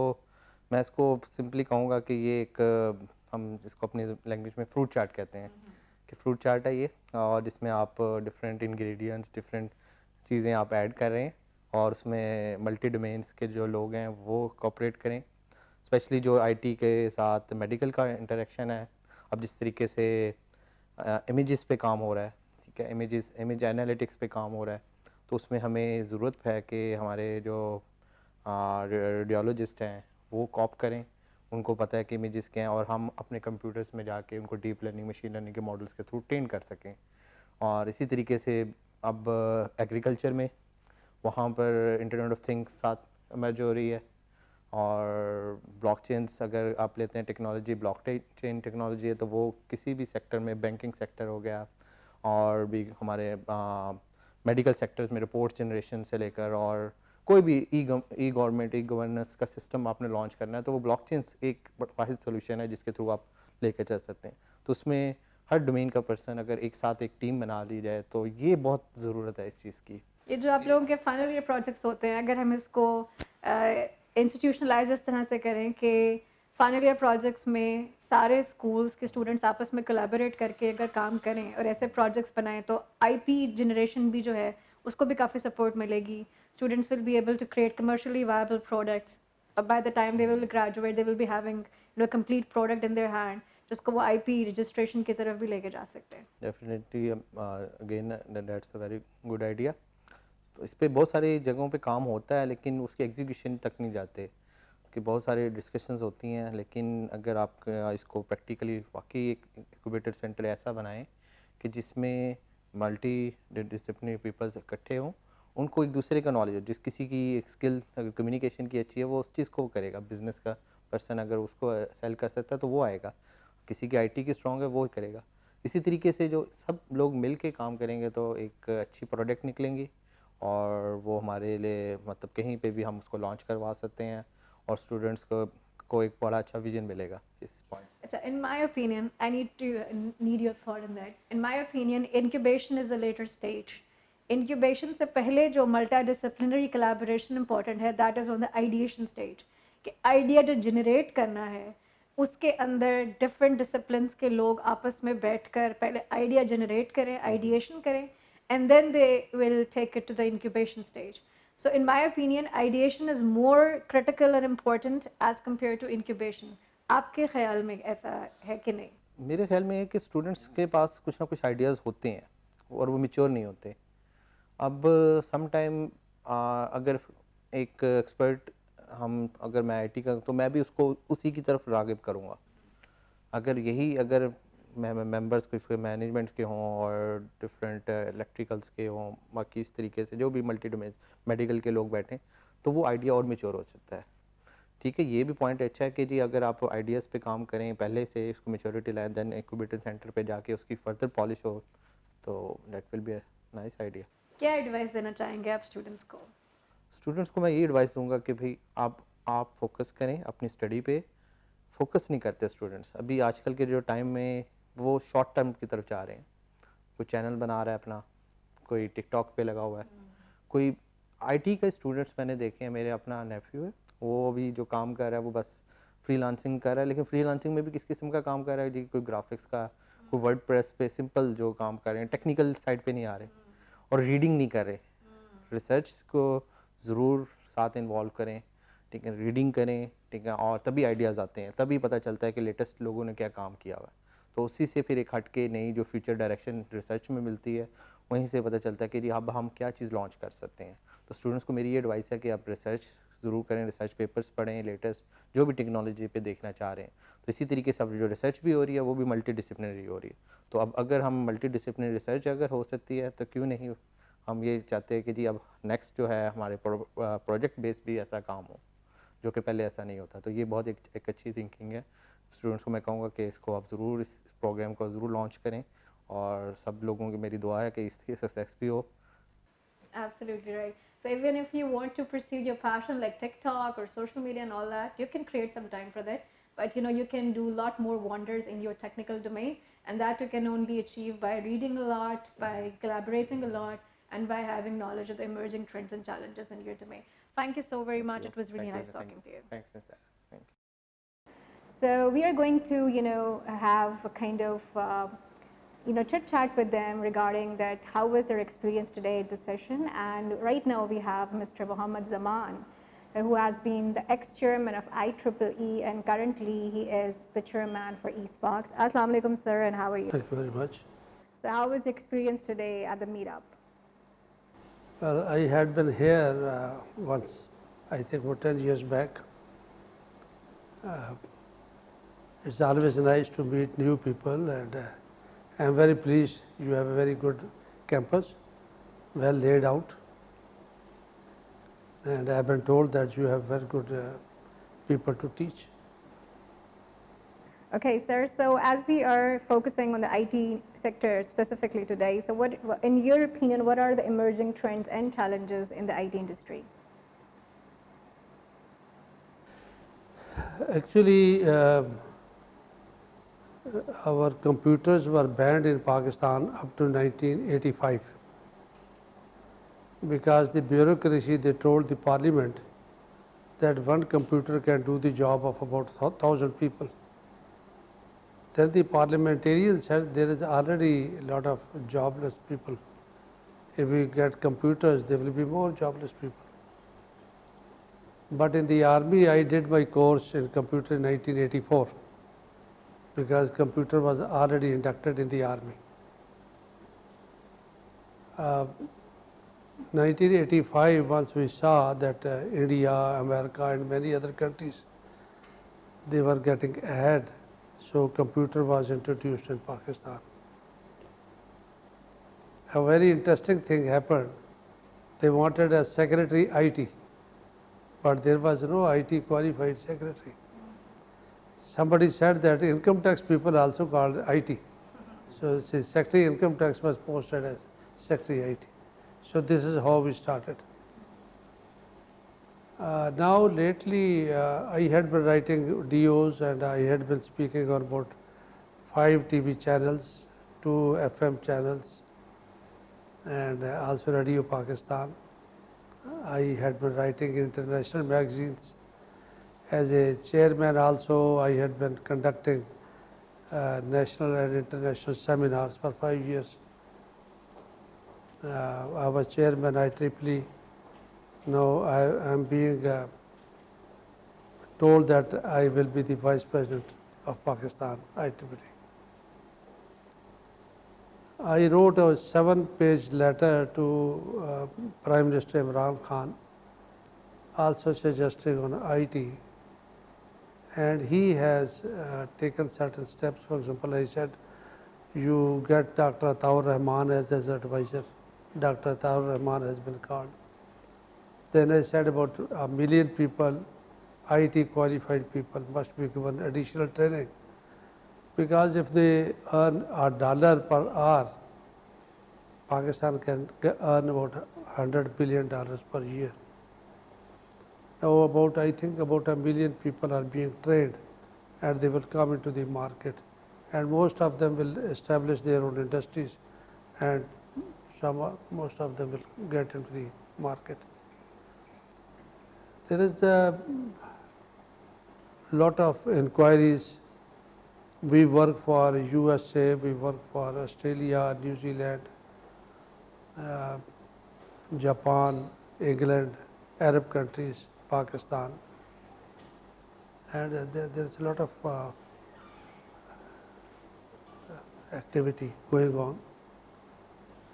मैं इसको सिंपली कहूँगा कि ये एक हम इसको अपनी लैंग्वेज में फ्रूट चाट कहते हैं कि फ्रूट चाट है ये, और जिसमें आप डिफरेंट इंग्रेडिएंट्स डिफरेंट चीज़ें आप ऐड कर रहे हैं और उसमें मल्टी डोमेन्स के जो लोग हैं वो कोऑपरेट करें, स्पेशली जो आईटी के साथ मेडिकल का इंटरेक्शन है। अब जिस तरीके से इमेजेस पे काम हो रहा है, ठीक है, इमेज एनालिटिक्स पे काम हो रहा है, तो उसमें हमें ज़रूरत है कि हमारे जो रेडियोलॉजिस्ट हैं वो कॉप करें, उनको पता है कि इमेजेस क्या हैं और हम अपने कंप्यूटर्स में जाके उनको डीप लर्निंग मशीन लर्निंग के मॉडल्स के थ्रू ट्रेन कर सकें। और इसी तरीके से अब एग्रीकल्चर में वहाँ पर इंटरनेट ऑफ थिंग्स साथ इमर्ज हो रही है, और ब्लॉकचेन्स अगर आप लेते हैं टेक्नोलॉजी, ब्लॉकचेन टेक्नोलॉजी है, तो वो किसी भी सेक्टर में, बैंकिंग सेक्टर हो गया और भी हमारे मेडिकल सेक्टर्स में रिपोर्ट जनरेशन से लेकर और कोई भी ई गवर्नमेंट ई गवर्नेंस का सिस्टम आपने लॉन्च करना है, तो वो ब्लॉकचेन्स एक वाहिद सोल्यूशन है जिसके थ्रू आप लेकर चल सकते हैं। तो उसमें हर डोमेन का पर्सन अगर एक साथ एक टीम बना ली जाए तो ये बहुत ज़रूरत है इस चीज़ की। ये जो आप लोगों के फाइनल ईयर प्रोजेक्ट्स होते हैं, अगर हम इसको इंस्टीट्यूशनलाइज इस तरह से करें कि फाइनल ईयर प्रोजेक्ट्स में सारे स्कूल्स के स्टूडेंट्स आपस में कोलैबोरेट करके अगर काम करें और ऐसे प्रोजेक्ट्स बनाएं, तो आईपी जनरेशन भी जो है उसको भी काफ़ी सपोर्ट मिलेगी। Students will be able to create commercially viable products. By the time they will graduate they will be having complete product in their hand, जिसको वो आईपी रजिस्ट्रेशन की तरफ भी लेके जा सकते हैं। Definitely again that's a very good idea. तो इस पे बहुत सारी जगहों पे काम होता है लेकिन उसकी एग्जीक्यूशन तक नहीं जाते, कि बहुत सारी डिस्कशंस होती हैं, लेकिन अगर आप इसको प्रैक्टिकली वाकई एक इंक्यूबेटर सेंटर ऐसा बनाएं कि जिसमें मल्टी डिसिप्लिनरी पीपल्स इकट्ठे हों, उनको एक दूसरे का नॉलेज हो, जिस किसी की एक स्किल अगर कम्युनिकेशन की अच्छी है वो उस चीज़ को करेगा, बिजनेस का पर्सन अगर उसको सेल कर सकता है तो वो आएगा, किसी की आईटी की स्ट्रॉन्ग है वो करेगा। इसी तरीके से जो सब लोग मिल के काम करेंगे तो एक अच्छी प्रोडक्ट निकलेंगी और वो हमारे लिए मतलब कहीं पे भी हम उसको लॉन्च करवा सकते हैं और स्टूडेंट्स को एक बड़ा अच्छा विजन मिलेगा इस पॉइंट। अच्छा, in my opinion, I need your thought on that. In my opinion, incubation is a later stage. Incubation से पहले जो multidisciplinary collaboration important है, that is on the ideation stage. कि idea जो generate करना है, उसके अंदर different disciplines के लोग आपस में बैठकर पहले idea generate करें, ideation करें, and then they will take it to the incubation stage. So in my opinion, ideation is more critical and important as compared to incubation. आपके ख्याल में ऐसा है कि नहीं? मेरे ख्याल में है कि स्टूडेंट्स के पास कुछ ना कुछ आइडियाज़ होते हैं और वो मैच्योर नहीं होते। अब सम टाइम अगर एक एक्सपर्ट अगर मैं आईटी का तो मैं भी उसको उसी की तरफ राग़िब करूँगा। अगर मेंबर्स कोई मैनेजमेंट के हों और डिफरेंट इलेक्ट्रिकल्स के हों, बाकी इस तरीके से जो भी मल्टी डोमेन मेडिकल के लोग बैठें, तो वो आइडिया और मैच्योर हो सकता है। ठीक है, ये भी पॉइंट अच्छा है कि जी अगर आप आइडियाज़ पे काम करें, पहले से इसको मैच्योरिटी लाएं, देन इंक्यूबेटर सेंटर पे जाके उसकी फर्दर पॉलिश हो, तो that will be a nice idea. क्या एडवाइस देना चाहेंगे आप स्टूडेंट्स को? स्टूडेंट्स को मैं ये एडवाइस दूंगा कि भाई आप फोकस करें अपनी स्टडी पे। फोकस नहीं करते स्टूडेंट्स अभी आजकल के जो टाइम में, वो शॉर्ट टर्म की तरफ जा रहे हैं। कोई चैनल बना रहा है अपना, कोई टिकटॉक पे लगा हुआ है, कोई आईटी का स्टूडेंट्स मैंने देखे हैं, मेरे अपना नेफ्यू है, वो अभी जो काम कर रहा है वो बस फ्रीलांसिंग कर रहा है, लेकिन फ्रीलांसिंग में भी किस किस्म का काम कर रहा है जी, कोई ग्राफिक्स का, कोई वर्डप्रेस पे सिंपल जो काम कर रहे हैं, टेक्निकल साइड पे नहीं आ रहे, और रीडिंग नहीं कर रहे। रिसर्च को ज़रूर साथ इन्वॉल्व करें, ठीक है, रीडिंग करें, ठीक है, और तभी आइडियाज़ आते हैं, तभी पता चलता है कि लेटेस्ट लोगों ने क्या काम किया हुआ है, तो उसी से फिर एक हट के नई जो फ्यूचर डायरेक्शन रिसर्च में मिलती है, वहीं से पता चलता है कि जी अब हम क्या चीज़ लॉन्च कर सकते हैं। तो स्टूडेंट्स को मेरी ये एडवाइस है कि आप रिसर्च ज़रूर करें, रिसर्च पेपर्स पढ़ें, लेटेस्ट जो भी टेक्नोलॉजी पे देखना चाह रहे हैं। तो इसी तरीके से अब जो रिसर्च भी हो रही है वो भी मल्टी डिसिप्लिनरी हो रही है, तो अब अगर हम मल्टी डिसिप्लिनरी रिसर्च अगर हो सकती है तो क्यों नहीं, हम ये चाहते हैं कि जी अब नेक्स्ट जो है हमारे प्रोजेक्ट बेस भी ऐसा काम हो, जो कि पहले ऐसा नहीं होता। तो ये बहुत एक अच्छी थिंकिंग है। स्टूडेंट्स को मैं कहूँगा कि इसको आप ज़रूर, इस प्रोग्राम को ज़रूर लॉन्च करें, और सब लोगों की मेरी दुआ है कि इसकी सक्सेस भी हो। Absolutely right. So even if you want to pursue your passion like TikTok or social media and all that, you can create some time for that. But you can do a lot more wonders in your technical domain, and that you can only achieve by reading a lot, by collaborating a lot, and by having knowledge of the emerging trends and challenges in your domain. Thank you so very much. It was really nice talking to you. Thanks, Ms. Sarah. Thank you. So we are going to, have a kind of, chit chat with them regarding that how was their experience today at the session. And right now we have Mr. Muhammad Zaman, who has been the ex-chairman of IEEE, and currently he is the chairman for eSparks. Assalamu alaikum, sir, and how are you? Thank you very much. So how was your experience today at the meetup? Well, I had been here once, I think about 10 years back. It's always nice to meet new people, and I'm very pleased you have a very good campus, well laid out. And I've been told that you have very good people to teach. Okay, sir. So as we are focusing on the IT sector specifically today, so what, in your opinion, what are the emerging trends and challenges in the IT industry? Actually, our computers were banned in Pakistan up to 1985 because the bureaucracy, they told the parliament that one computer can do the job of about 1,000 people. Then the parliamentarians said there is already a lot of jobless people. If we get computers, there will be more jobless people. But in the army, I did my course in computer in 1984 because computer was already inducted in the army. 1985, once we saw that India, America, and many other countries, they were getting ahead, so computer was introduced in Pakistan. A very interesting thing happened. They wanted a secretary IT, but there was no IT qualified secretary. Somebody said that income tax people also called IT. So secretary income tax was posted as secretary IT. So this is how we started. Now lately I had been writing DOs, and I had been speaking on about 5 TV channels, 2 FM channels, and also Radio Pakistan. I had been writing in international magazines. As a chairman also, I had been conducting national and international seminars for 5 years. I was chairman IEEE. Now I am being told that I will be the vice president of Pakistan IEEE. I wrote a 7-page letter to Prime Minister Imran Khan, also suggesting on IT, and he has taken certain steps. For example, I said you get Dr. Ataur Rahman as advisor. Dr. Ataur Rahman has been called. Then I said about 1 million people, IT qualified people must be given additional training, because if they earn $1 per hour, Pakistan can earn about $100 billion per year. Now I think about 1 million people are being trained, and they will come into the market, and most of them will establish their own industries, and most of them will get into the market. There is a lot of inquiries. We work for USA, we work for Australia, New Zealand, Japan, England, Arab countries, Pakistan, and there's a lot of activity going on.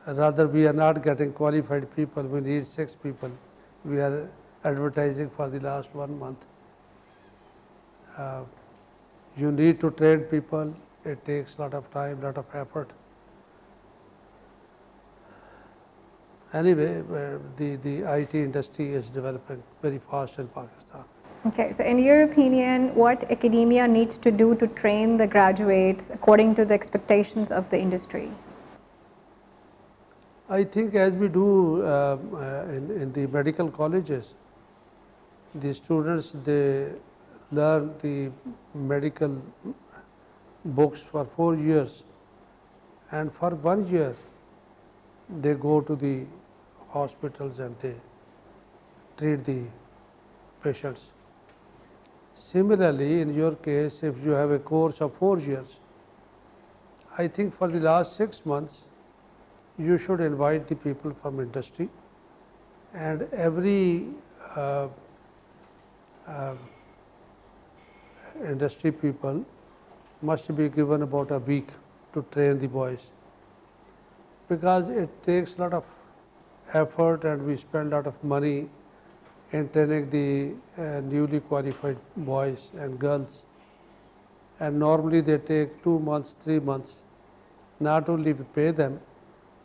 Rather, we are not getting qualified people, we need 6 people. We are advertising for the last 1 month. You need to train people, it takes a lot of time, lot of effort. Anyway, the IT industry is developing very fast in Pakistan. Okay, so in your opinion, what academia needs to do to train the graduates according to the expectations of the industry? I think as we do in the medical colleges, the students, they learn the medical books for 4 years, and for 1 year they go to the hospitals and they treat the patients. Similarly, in your case, if you have a course of 4 years, I think for the last 6 months you should invite the people from industry, and every industry people must be given about a week to train the boys, because it takes a lot of effort and we spend a lot of money in training the newly qualified boys and girls, and normally they take 2 months, 3 months. Not only we pay them,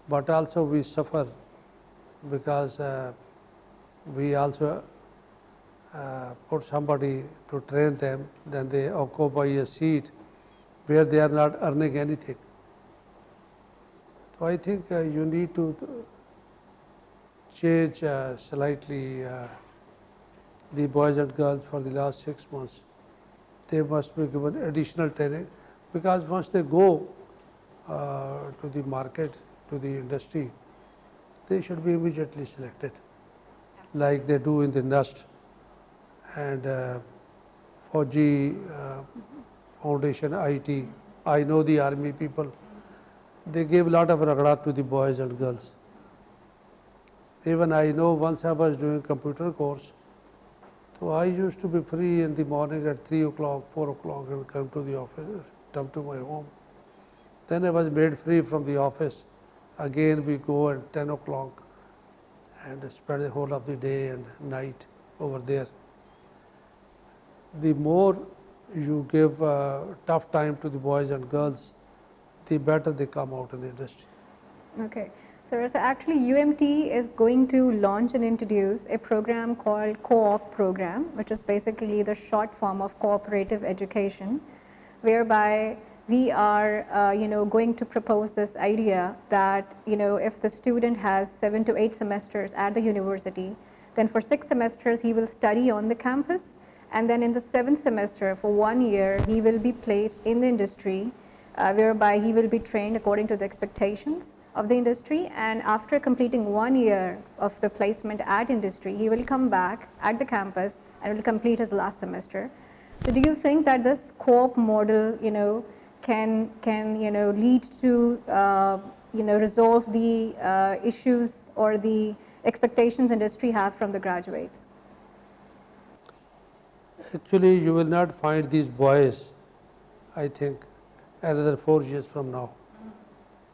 but also we suffer, because we also put somebody to train them, then they occupy a seat where they are not earning anything. So I think you need to change slightly the boys and girls for the last 6 months. They must be given additional training, because once they go to the market, to the industry, they should be immediately selected, like they do in the NUST and Fauji Foundation IT. I know the army people, they gave a lot of ragda to the boys and girls. Even I know once I was doing computer course, so I used to be free in the morning at 3 o'clock, 4 o'clock and come to the office, come to my home. Then I was made free from the office. Again we go at 10 o'clock and spend the whole of the day and night over there. The more you give tough time to the boys and girls, the better they come out in the industry. Okay. So actually UMT is going to launch and introduce a program called Co-op program, which is basically the short form of cooperative education, whereby we are going to propose this idea that if the student has 7 to 8 semesters at the university, then for 6 semesters he will study on the campus, and then in the 7th semester for 1 year he will be placed in the industry, whereby he will be trained according to the expectations of the industry, and after completing 1 year of the placement at industry, he will come back at the campus and will complete his last semester. So do you think that this co-op model can lead to resolve the issues or the expectations industry have from the graduates? Actually, you will not find these boys, I think, another 4 years from now.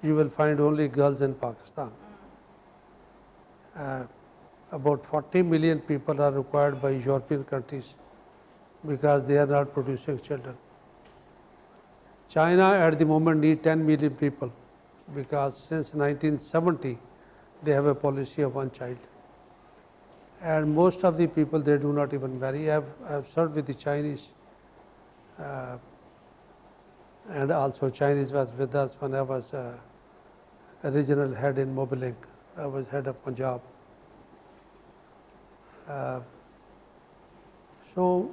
You will find only girls in Pakistan. About 40 million people are required by European countries, because they are not producing children. China at the moment need 10 million people, because since 1970 they have a policy of one child, and most of the people, they do not even marry. I have served with the Chinese, and also Chinese was with us when I was a regional head in Mobilink. I was head of Punjab. So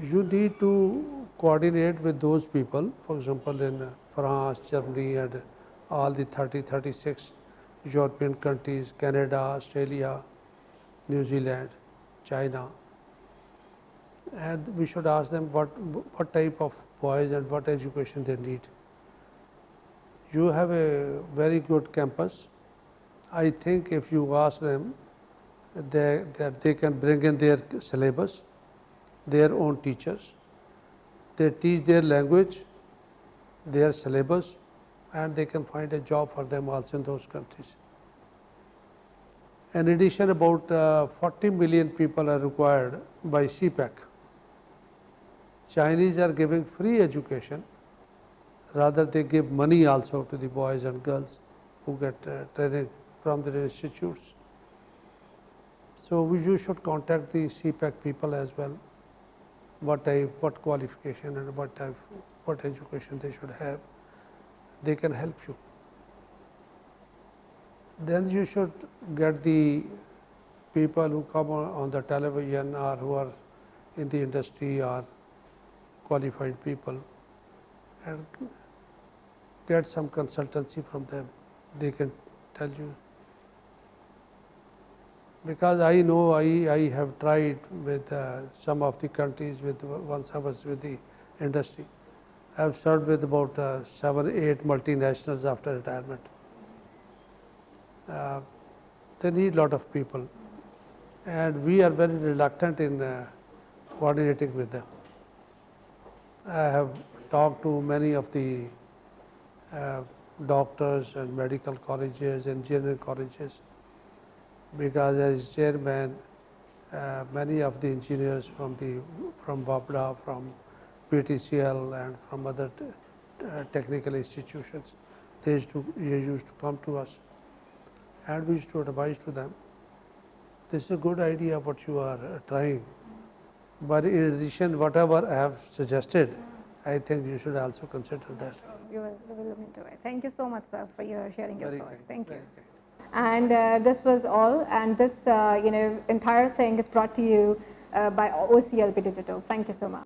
you need to coordinate with those people, for example, in France, Germany, and all the 36 European countries, Canada, Australia, New Zealand, China. And we should ask them what type of boys and what education they need. You have a very good campus. I think if you ask them, that they can bring in their syllabus, their own teachers. They teach their language, their syllabus, and they can find a job for them also in those countries. In addition, about 40 million people are required by CPEC. Chinese are giving free education, rather they give money also to the boys and girls who get training from their institutes. So you should contact the CPEC people as well, what type, what qualification and what education they should have. They can help you. Then you should get the people who come on the television or who are in the industry or qualified people, and get some consultancy from them. They can tell you. Because I know I have tried with some of the countries, once I was with the industry. I have served with about 7, 8 multinationals after retirement. They need a lot of people, and we are very reluctant in coordinating with them. I have talked to many of the doctors and medical colleges, engineering colleges, because as chairman, many of the engineers from WAPDA, from PTCL, and from other technical institutions, they used to come to us, and we used to advise to them, this is a good idea what you are trying, but in addition, whatever I have suggested, I think you should also consider that. We will look into it. Thank you so much, sir, for your sharing your Very thoughts. kind, Thank you. very kind. And this was all. And this entire thing is brought to you by OCLP Digital. Thank you so much.